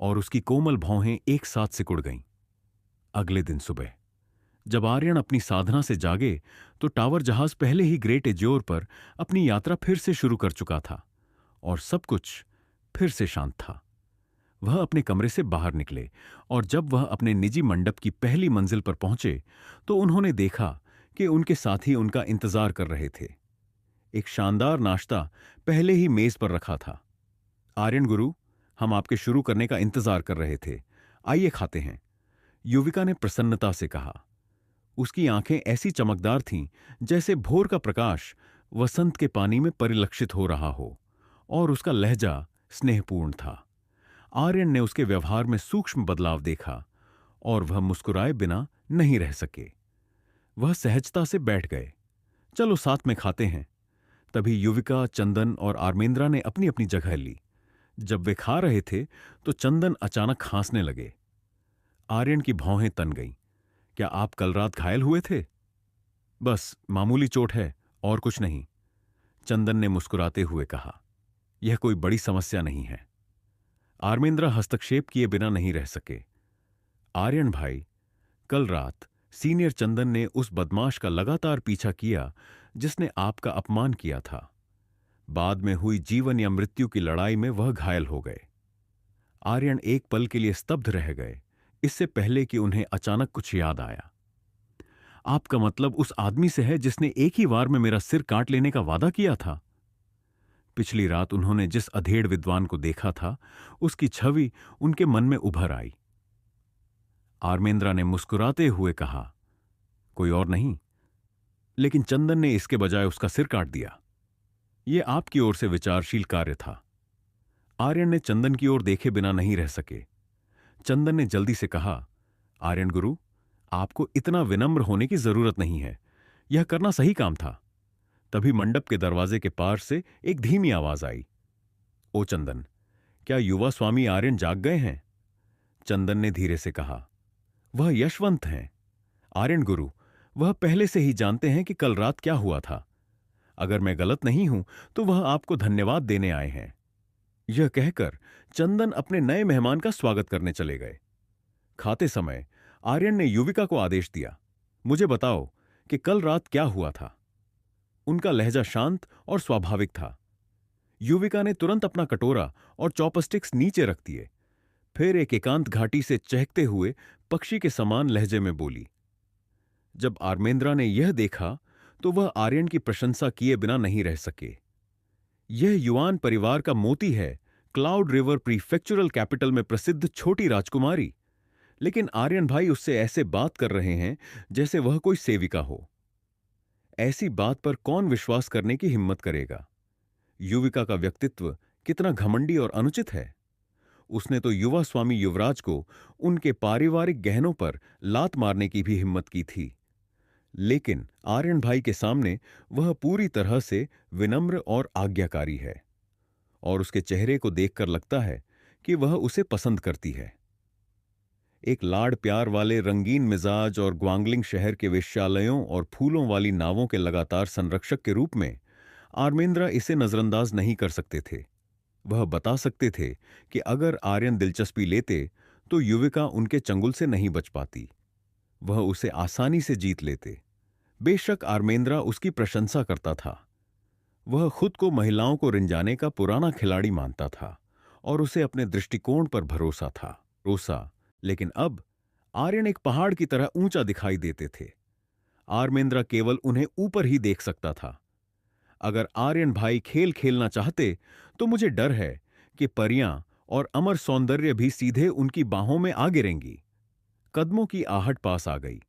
और उसकी कोमल भौहें एक साथ सिकुड़ गईं। अगले दिन सुबह जब आर्यन अपनी साधना से जागे, तो टावर जहाज पहले ही ग्रेट एज्योर पर अपनी यात्रा फिर से शुरू कर चुका था और सब कुछ फिर से शांत था। वह अपने कमरे से बाहर निकले और जब वह अपने निजी मंडप की पहली मंजिल पर पहुंचे, तो उन्होंने देखा कि उनके साथी उनका इंतजार कर रहे थे। एक शानदार नाश्ता पहले ही मेज पर रखा था। आर्यन गुरु, हम आपके शुरू करने का इंतजार कर रहे थे। आइए खाते हैं, युविका ने प्रसन्नता से कहा। उसकी आंखें ऐसी चमकदार थीं जैसे भोर का प्रकाश वसंत के पानी में परिलक्षित हो रहा हो, और उसका लहजा स्नेहपूर्ण था। आर्यन ने उसके व्यवहार में सूक्ष्म बदलाव देखा और वह मुस्कुराए बिना नहीं रह सके। वह सहजता से बैठ गए। चलो साथ में खाते हैं। तभी युविका, चंदन और आर्मेंद्रा ने अपनी अपनी जगह ली। जब वे खा रहे थे तो चंदन अचानक खांसने लगे। आर्यन की भौहें तन गईं। क्या आप कल रात घायल हुए थे? बस मामूली चोट है और कुछ नहीं, चंदन ने मुस्कुराते हुए कहा। यह कोई बड़ी समस्या नहीं है। आर्मेंद्रा हस्तक्षेप किए बिना नहीं रह सके। आर्यन भाई, कल रात सीनियर चंदन ने उस बदमाश का लगातार पीछा किया जिसने आपका अपमान किया था। बाद में हुई जीवन या मृत्यु की लड़ाई में वह घायल हो गए। आर्यन एक पल के लिए स्तब्ध रह गए, इससे पहले कि उन्हें अचानक कुछ याद आया। आपका मतलब उस आदमी से है जिसने एक ही वार में मेरा सिर काट लेने का वादा किया था? पिछली रात उन्होंने जिस अधेड़ विद्वान को देखा था, उसकी छवि उनके मन में उभर आई। आर्मेंद्रा ने मुस्कुराते हुए कहा, कोई और नहीं, लेकिन चंदन ने इसके बजाय उसका सिर काट दिया। यह आपकी ओर से विचारशील कार्य था। आर्यन ने चंदन की ओर देखे बिना नहीं रह सके। चंदन ने जल्दी से कहा, आर्यन गुरु, आपको इतना विनम्र होने की जरूरत नहीं है। यह करना सही काम था। तभी मंडप के दरवाजे के पार से एक धीमी आवाज आई, ओ चंदन, क्या युवा स्वामी आर्यन जाग गए हैं? चंदन ने धीरे से कहा, वह यशवंत हैं। आर्यन गुरु, वह पहले से ही जानते हैं कि कल रात क्या हुआ था। अगर मैं गलत नहीं हूं तो वह आपको धन्यवाद देने आए हैं। यह कहकर चंदन अपने नए मेहमान का स्वागत करने चले गए। खाते समय आर्यन ने युविका को आदेश दिया, मुझे बताओ कि कल रात क्या हुआ था। उनका लहजा शांत और स्वाभाविक था। युविका ने तुरंत अपना कटोरा और चॉपस्टिक्स नीचे रख दिए। फिर एक एकांत घाटी से चहकते हुए पक्षी के समान लहजे में बोली। जब आर्मेंद्रा ने यह देखा तो वह आर्यन की प्रशंसा किए बिना नहीं रह सके। यह युआन परिवार का मोती है, क्लाउड रिवर प्रीफेक्चुरल कैपिटल में प्रसिद्ध छोटी राजकुमारी। लेकिन आर्यन भाई उससे ऐसे बात कर रहे हैं जैसे वह कोई सेविका हो। ऐसी बात पर कौन विश्वास करने की हिम्मत करेगा? युविका का व्यक्तित्व कितना घमंडी और अनुचित है। उसने तो युवा स्वामी युवराज को उनके पारिवारिक गहनों पर लात मारने की भी हिम्मत की थी। लेकिन आर्यन भाई के सामने वह पूरी तरह से विनम्र और आज्ञाकारी है, और उसके चेहरे को देखकर लगता है कि वह उसे पसंद करती है। एक लाड़ प्यार वाले रंगीन मिजाज और ग्वांगलिंग शहर के वेश्यालयों और फूलों वाली नावों के लगातार संरक्षक के रूप में आर्मेंद्रा इसे नजरअंदाज नहीं कर सकते थे। वह बता सकते थे कि अगर आर्यन दिलचस्पी लेते तो युविका उनके चंगुल से नहीं बच पाती। वह उसे आसानी से जीत लेते। बेशक आर्मेंद्रा उसकी प्रशंसा करता था। वह खुद को महिलाओं को रिंजाने का पुराना खिलाड़ी मानता था और उसे अपने दृष्टिकोण पर भरोसा। लेकिन अब आर्यन एक पहाड़ की तरह ऊंचा दिखाई देते थे। आर्मेंद्रा केवल उन्हें ऊपर ही देख सकता था। अगर आर्यन भाई खेल खेलना चाहते तो मुझे डर है कि परियां और अमर सौंदर्य भी सीधे उनकी बाहों में आ गिरेंगी। कदमों की आहट पास आ गई,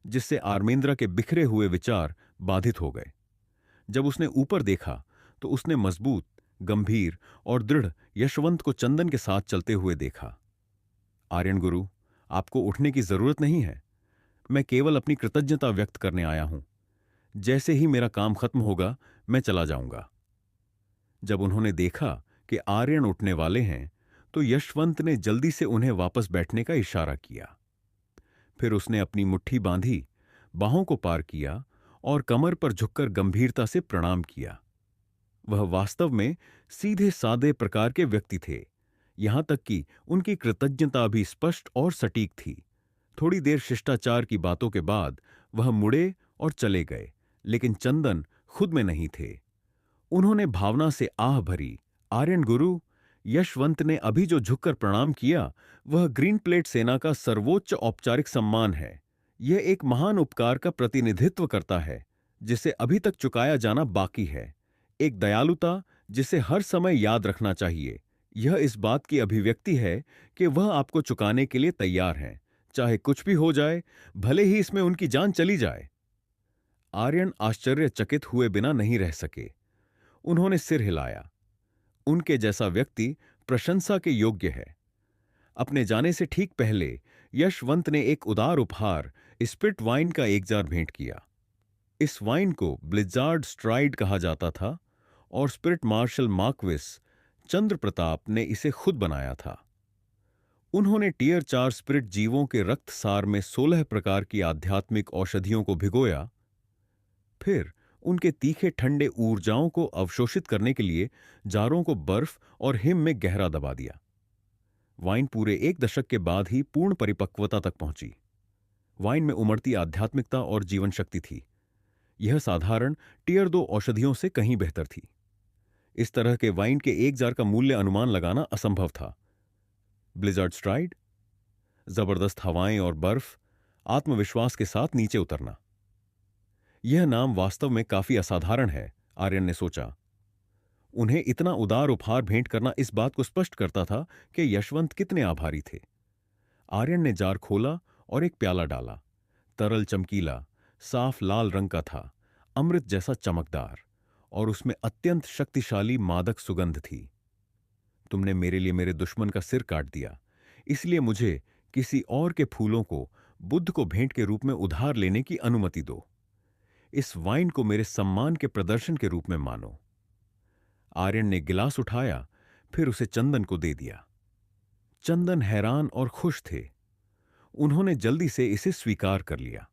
जिससे आर्मेंद्रा के बिखरे हुए विचार बाधित हो गए। जब उसने ऊपर देखा तो उसने मजबूत, गंभीर और दृढ़ यशवंत को चंदन के साथ चलते हुए देखा। आर्यन गुरु, आपको उठने की जरूरत नहीं है। मैं केवल अपनी कृतज्ञता व्यक्त करने आया हूं। जैसे ही मेरा काम खत्म होगा मैं चला जाऊंगा। जब उन्होंने देखा कि आर्यन उठने वाले हैं तो यशवंत ने जल्दी से उन्हें वापस बैठने का इशारा किया। फिर उसने अपनी मुट्ठी बांधी, बाहों को पार किया और कमर पर झुककर गंभीरता से प्रणाम किया। वह वास्तव में सीधे सादे प्रकार के व्यक्ति थे, यहां तक कि उनकी कृतज्ञता भी स्पष्ट और सटीक थी। थोड़ी देर शिष्टाचार की बातों के बाद वह मुड़े और चले गए, लेकिन चंदन खुद में नहीं थे। उन्होंने भावना से आह भरी, आर्यन गुरु, यशवंत ने अभी जो झुककर प्रणाम किया वह ग्रीन प्लेट सेना का सर्वोच्च औपचारिक सम्मान है। यह एक महान उपकार का प्रतिनिधित्व करता है जिसे अभी तक चुकाया जाना बाकी है। एक दयालुता जिसे हर समय याद रखना चाहिए। यह इस बात की अभिव्यक्ति है कि वह आपको चुकाने के लिए तैयार हैं, चाहे कुछ भी हो जाए, भले ही इसमें उनकी जान चली जाए। आर्यन आश्चर्यचकित हुए बिना नहीं रह सके। उन्होंने सिर हिलाया। उनके जैसा व्यक्ति प्रशंसा के योग्य है। अपने जाने से ठीक पहले यशवंत ने एक उदार उपहार, स्पिरिट वाइन का एक जार भेंट किया। इस वाइन को ब्लिजार्ड स्ट्राइड कहा जाता था और स्पिरिट मार्शल मार्क्विस चंद्र प्रताप ने इसे खुद बनाया था। उन्होंने टियर 4 स्पिरिट जीवों के रक्त सार में 16 प्रकार की आध्यात्मिक औषधियों को भिगोया। फिर उनके तीखे ठंडे ऊर्जाओं को अवशोषित करने के लिए जारों को बर्फ और हिम में गहरा दबा दिया। वाइन पूरे 1 दशक के बाद ही पूर्ण परिपक्वता तक पहुंची। वाइन में उमड़ती आध्यात्मिकता और जीवन शक्ति थी। यह साधारण टियर 2 औषधियों से कहीं बेहतर थी। इस तरह के वाइन के एक जार का मूल्य अनुमान लगाना असंभव था। ब्लिजार्ड स्ट्राइड, जबरदस्त हवाएं और बर्फ, आत्मविश्वास के साथ नीचे उतरना। यह नाम वास्तव में काफी असाधारण है, आर्यन ने सोचा। उन्हें इतना उदार उपहार भेंट करना इस बात को स्पष्ट करता था कि यशवंत कितने आभारी थे। आर्यन ने जार खोला और एक प्याला डाला। तरल चमकीला, साफ लाल रंग का था, अमृत जैसा चमकदार, और उसमें अत्यंत शक्तिशाली मादक सुगंध थी। तुमने मेरे लिए मेरे दुश्मन का सिर काट दिया, इसलिए मुझे किसी और के फूलों को बुद्ध को भेंट के रूप में उधार लेने की अनुमति दो। इस वाइन को मेरे सम्मान के प्रदर्शन के रूप में मानो। आर्यन ने गिलास उठाया, फिर उसे चंदन को दे दिया। चंदन हैरान और खुश थे। उन्होंने जल्दी से इसे स्वीकार कर लिया।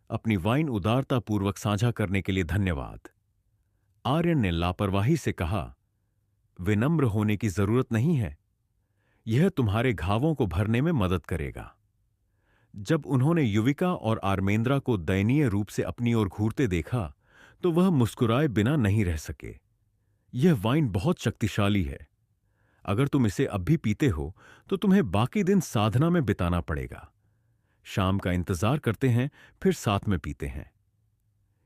अपनी वाइन उदारतापूर्वक साझा करने के लिए धन्यवाद। आर्यन ने लापरवाही से कहा, विनम्र होने की जरूरत नहीं है, यह तुम्हारे घावों को भरने में मदद करेगा। जब उन्होंने युविका और आर्मेंद्रा को दयनीय रूप से अपनी ओर घूरते देखा तो वह मुस्कुराए बिना नहीं रह सके। यह वाइन बहुत शक्तिशाली है। अगर तुम इसे अब भी पीते हो तो तुम्हें बाकी दिन साधना में बिताना पड़ेगा। शाम का इंतजार करते हैं, फिर साथ में पीते हैं।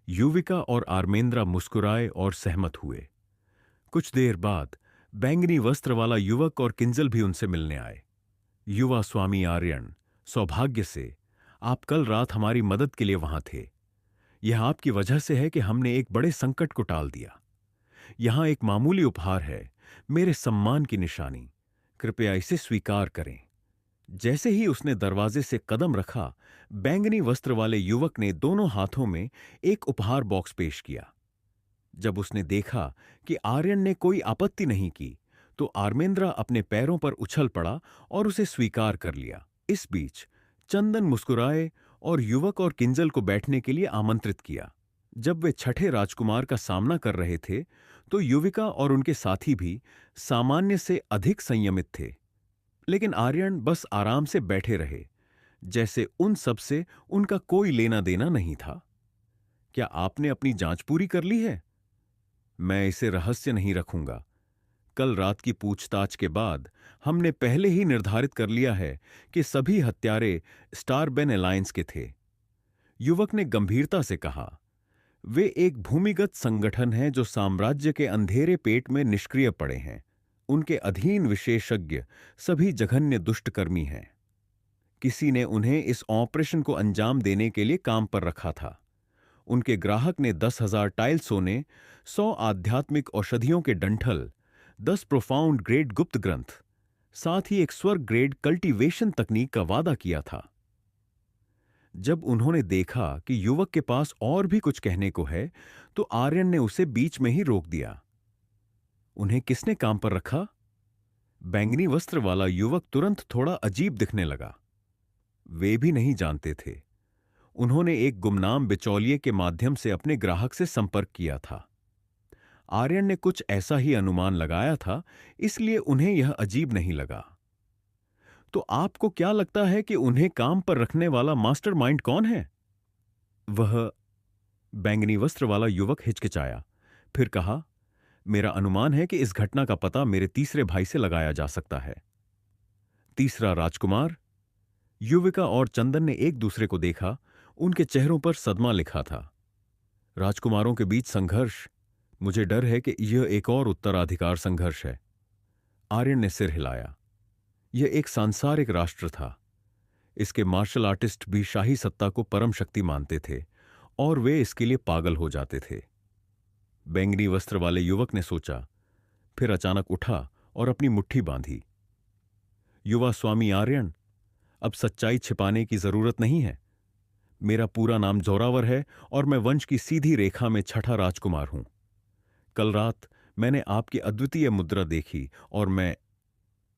युविका और आर्मेंद्रा मुस्कुराए और सहमत हुए। कुछ देर बाद बैंगनी वस्त्र वाला युवक और किंजल भी उनसे मिलने आए। युवा स्वामी आर्यन, सौभाग्य से आप कल रात हमारी मदद के लिए वहां थे। यह आपकी वजह से है कि हमने एक बड़े संकट को टाल दिया। यहां एक मामूली उपहार है, मेरे सम्मान की निशानी। कृपया इसे स्वीकार करें। जैसे ही उसने दरवाजे से कदम रखा, बैंगनी वस्त्र वाले युवक ने दोनों हाथों में एक उपहार बॉक्स पेश किया। जब उसने देखा कि आर्यन ने कोई आपत्ति नहीं की, तो आर्मेंद्रा अपने पैरों पर उछल पड़ा और उसे स्वीकार कर लिया। इस बीच चंदन मुस्कुराए और युवक और किंजल को बैठने के लिए आमंत्रित किया। जब वे छठे राजकुमार का सामना कर रहे थे, तो युविका और उनके साथी भी सामान्य से अधिक संयमित थे। लेकिन आर्यन बस आराम से बैठे रहे, जैसे उन सब से उनका कोई लेना देना नहीं था। क्या आपने अपनी जांच पूरी कर ली है? मैं इसे रहस्य नहीं रखूंगा। कल रात की पूछताछ के बाद हमने पहले ही निर्धारित कर लिया है कि सभी हत्यारे स्टारबेन अलायंस के थे। युवक ने गंभीरता से कहा, वे एक भूमिगत संगठन है जो साम्राज्य के अंधेरे पेट में निष्क्रिय पड़े हैं। उनके अधीन विशेषज्ञ सभी जघन्य दुष्टकर्मी हैं। किसी ने उन्हें इस ऑपरेशन को अंजाम देने के लिए काम पर रखा था। उनके ग्राहक ने 10,000 टाइल सोने, 100 आध्यात्मिक औषधियों के डंठल, 10 प्रोफाउंड ग्रेड गुप्त ग्रंथ, साथ ही एक स्वर्ग ग्रेड कल्टीवेशन तकनीक का वादा किया था। जब उन्होंने देखा कि युवक के पास और भी कुछ कहने को है, तो आर्यन ने उसे बीच में ही रोक दिया। उन्हें किसने काम पर रखा? बैंगनी वस्त्र वाला युवक तुरंत थोड़ा अजीब दिखने लगा। वे भी नहीं जानते थे। उन्होंने एक गुमनाम बिचौलिए के माध्यम से अपने ग्राहक से संपर्क किया था। आर्यन ने कुछ ऐसा ही अनुमान लगाया था, इसलिए उन्हें यह अजीब नहीं लगा। तो आपको क्या लगता है कि उन्हें काम पर रखने वाला मास्टरमाइंड कौन है? वह बैंगनी वस्त्र वाला युवक हिचकिचाया, फिर कहा, मेरा अनुमान है कि इस घटना का पता मेरे तीसरे भाई से लगाया जा सकता है। तीसरा राजकुमार? युविका और चंदन ने एक दूसरे को देखा। उनके चेहरों पर सदमा लिखा था। राजकुमारों के बीच संघर्ष? मुझे डर है कि यह एक और उत्तराधिकार संघर्ष है। आर्यन ने सिर हिलाया। यह एक सांसारिक राष्ट्र था। इसके मार्शल आर्टिस्ट भी शाही सत्ता को परम शक्ति मानते थे और वे इसके लिए पागल हो जाते थे। बैंगनी वस्त्र वाले युवक ने सोचा, फिर अचानक उठा और अपनी मुट्ठी बांधी। युवा स्वामी आर्यन, अब सच्चाई छिपाने की जरूरत नहीं है। मेरा पूरा नाम जोरावर है और मैं वंश की सीधी रेखा में छठा राजकुमार हूं। कल रात मैंने आपकी अद्वितीय मुद्रा देखी और मैं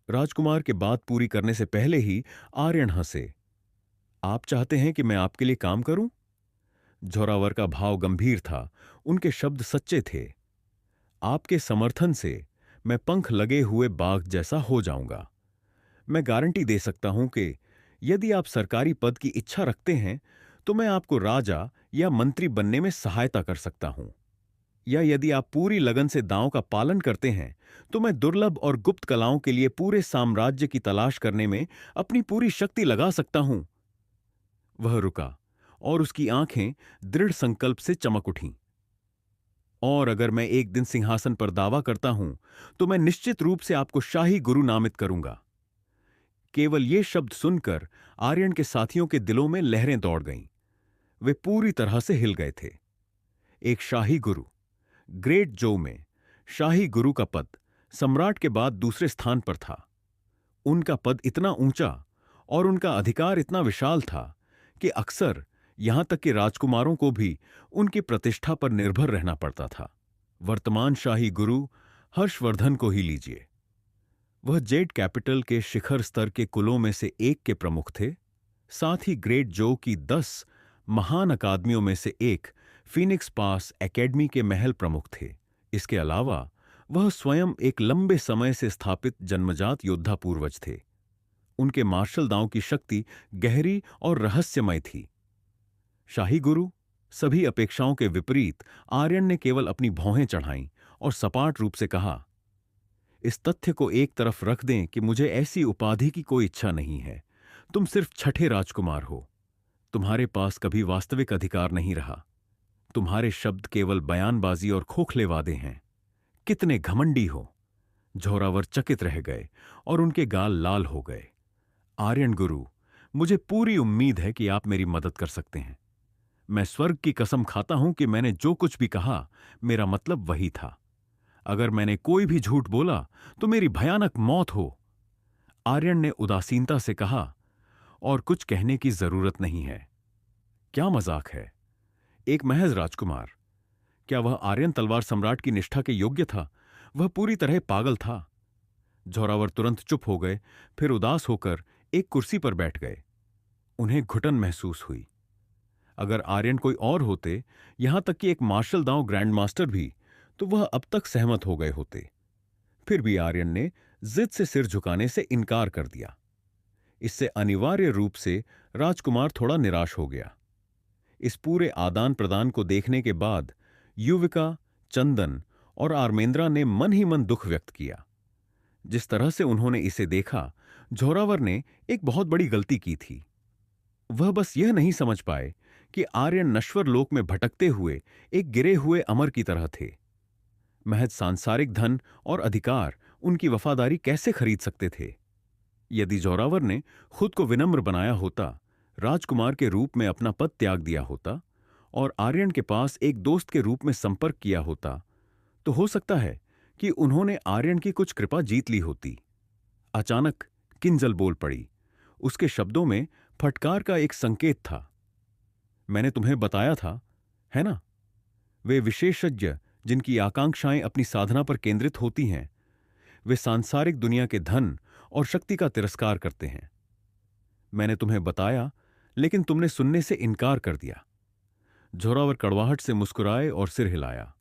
राजकुमार के बात पूरी करने से पहले ही आर्यन हंसे। आप चाहते हैं कि मैं आपके लिए काम करूं? जोरावर का भाव गंभीर था, उनके शब्द सच्चे थे। आपके समर्थन से मैं पंख लगे हुए बाघ जैसा हो जाऊंगा। मैं गारंटी दे सकता हूं कि यदि आप सरकारी पद की इच्छा रखते हैं तो मैं आपको राजा या मंत्री बनने में सहायता कर सकता हूं। या यदि आप पूरी लगन से दांव का पालन करते हैं तो मैं दुर्लभ और गुप्त कलाओं के लिए पूरे साम्राज्य की तलाश करने में अपनी पूरी शक्ति लगा सकता हूं। वह रुका और उसकी आंखें दृढ़ संकल्प से चमक उठीं। और अगर मैं एक दिन सिंहासन पर दावा करता हूं तो मैं निश्चित रूप से आपको शाही गुरु नामित करूंगा। केवल ये शब्द सुनकर आर्यन के साथियों के दिलों में लहरें दौड़ गईं। वे पूरी तरह से हिल गए थे। एक शाही गुरु, ग्रेट जो में शाही गुरु का पद सम्राट के बाद दूसरे स्थान पर था। उनका पद इतना ऊंचा और उनका अधिकार इतना विशाल था कि अक्सर यहां तक कि राजकुमारों को भी उनकी प्रतिष्ठा पर निर्भर रहना पड़ता था। वर्तमान शाही गुरु हर्षवर्धन को ही लीजिए। वह जेड कैपिटल के शिखर स्तर के कुलों में से एक के प्रमुख थे। साथ ही ग्रेट जो की 10 महान अकादमियों में से एक फीनिक्स पास एकेडमी के महल प्रमुख थे। इसके अलावा वह स्वयं एक लंबे समय से स्थापित जन्मजात योद्धा पूर्वज थे। उनके मार्शल दांव की शक्ति गहरी और रहस्यमय थी। शाही गुरु, सभी अपेक्षाओं के विपरीत आर्यन ने केवल अपनी भौहें चढ़ाईं और सपाट रूप से कहा, इस तथ्य को एक तरफ रख दें कि मुझे ऐसी उपाधि की कोई इच्छा नहीं है। तुम सिर्फ छठे राजकुमार हो। तुम्हारे पास कभी वास्तविक अधिकार नहीं रहा। तुम्हारे शब्द केवल बयानबाजी और खोखले वादे हैं। कितने घमंडी हो। झोरावर चकित रह गए और उनके गाल लाल हो गए। आर्यन गुरु, मुझे पूरी उम्मीद है कि आप मेरी मदद कर सकते हैं। मैं स्वर्ग की कसम खाता हूं कि मैंने जो कुछ भी कहा, मेरा मतलब वही था। अगर मैंने कोई भी झूठ बोला तो मेरी भयानक मौत हो। आर्यन ने उदासीनता से कहा, और कुछ कहने की जरूरत नहीं है। क्या मजाक है। एक महज राजकुमार। क्या वह आर्यन तलवार सम्राट की निष्ठा के योग्य था? वह पूरी तरह पागल था। झोरावर तुरंत चुप हो गए, फिर उदास होकर एक कुर्सी पर बैठ गए। उन्हें घुटन महसूस हुई। अगर आर्यन कोई और होते, यहां तक कि एक मार्शल दांव ग्रैंड मास्टर भी, तो वह अब तक सहमत हो गए होते। फिर भी आर्यन ने जिद से सिर झुकाने से इनकार कर दिया। इससे अनिवार्य रूप से राजकुमार थोड़ा निराश हो गया। इस पूरे आदान प्रदान को देखने के बाद युविका, चंदन और आर्मेंद्रा ने मन ही मन दुख व्यक्त किया। जिस तरह से उन्होंने इसे देखा, झोरावर ने एक बहुत बड़ी गलती की थी। वह बस यह नहीं समझ पाए कि आर्यन नश्वर लोक में भटकते हुए एक गिरे हुए अमर की तरह थे। महज सांसारिक धन और अधिकार उनकी वफादारी कैसे खरीद सकते थे? यदि जोरावर ने खुद को विनम्र बनाया होता, राजकुमार के रूप में अपना पद त्याग दिया होता और आर्यन के पास एक दोस्त के रूप में संपर्क किया होता, तो हो सकता है कि उन्होंने आर्यन की कुछ कृपा जीत ली होती। अचानक किंजल बोल पड़ी। उसके शब्दों में फटकार का एक संकेत था। मैंने तुम्हें बताया था, है ना? वे विशेषज्ञ जिनकी आकांक्षाएं अपनी साधना पर केंद्रित होती हैं, वे सांसारिक दुनिया के धन और शक्ति का तिरस्कार करते हैं। मैंने तुम्हें बताया, लेकिन तुमने सुनने से इनकार कर दिया। झोरावर कड़वाहट से मुस्कुराए और सिर हिलाया।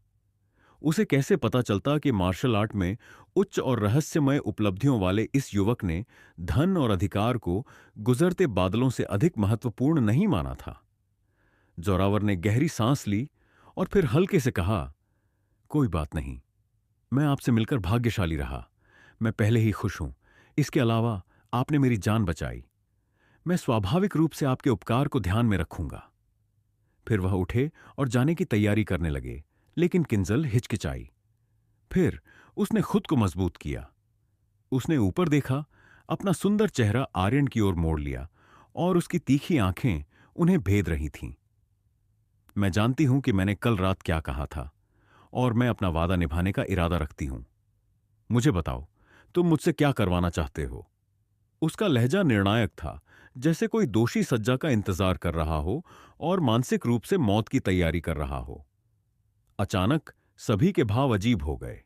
उसे कैसे पता चलता कि मार्शल आर्ट में उच्च और रहस्यमय उपलब्धियों वाले इस युवक ने धन और अधिकार को गुजरते बादलों से अधिक महत्वपूर्ण नहीं माना था। जोरावर ने गहरी सांस ली और फिर हल्के से कहा, कोई बात नहीं, मैं आपसे मिलकर भाग्यशाली रहा। मैं पहले ही खुश हूं। इसके अलावा आपने मेरी जान बचाई। मैं स्वाभाविक रूप से आपके उपकार को ध्यान में रखूंगा। फिर वह उठे और जाने की तैयारी करने लगे, लेकिन किंजल हिचकिचाई। फिर उसने खुद को मजबूत किया। उसने ऊपर देखा, अपना सुंदर चेहरा आर्यन की ओर मोड़ लिया और उसकी तीखी आंखें उन्हें भेद रही थीं। मैं जानती हूं कि मैंने कल रात क्या कहा था और मैं अपना वादा निभाने का इरादा रखती हूं। मुझे बताओ, तुम मुझसे क्या करवाना चाहते हो? उसका लहजा निर्णायक था, जैसे कोई दोषी सज्जा का इंतजार कर रहा हो और मानसिक रूप से मौत की तैयारी कर रहा हो। अचानक सभी के भाव अजीब हो गए।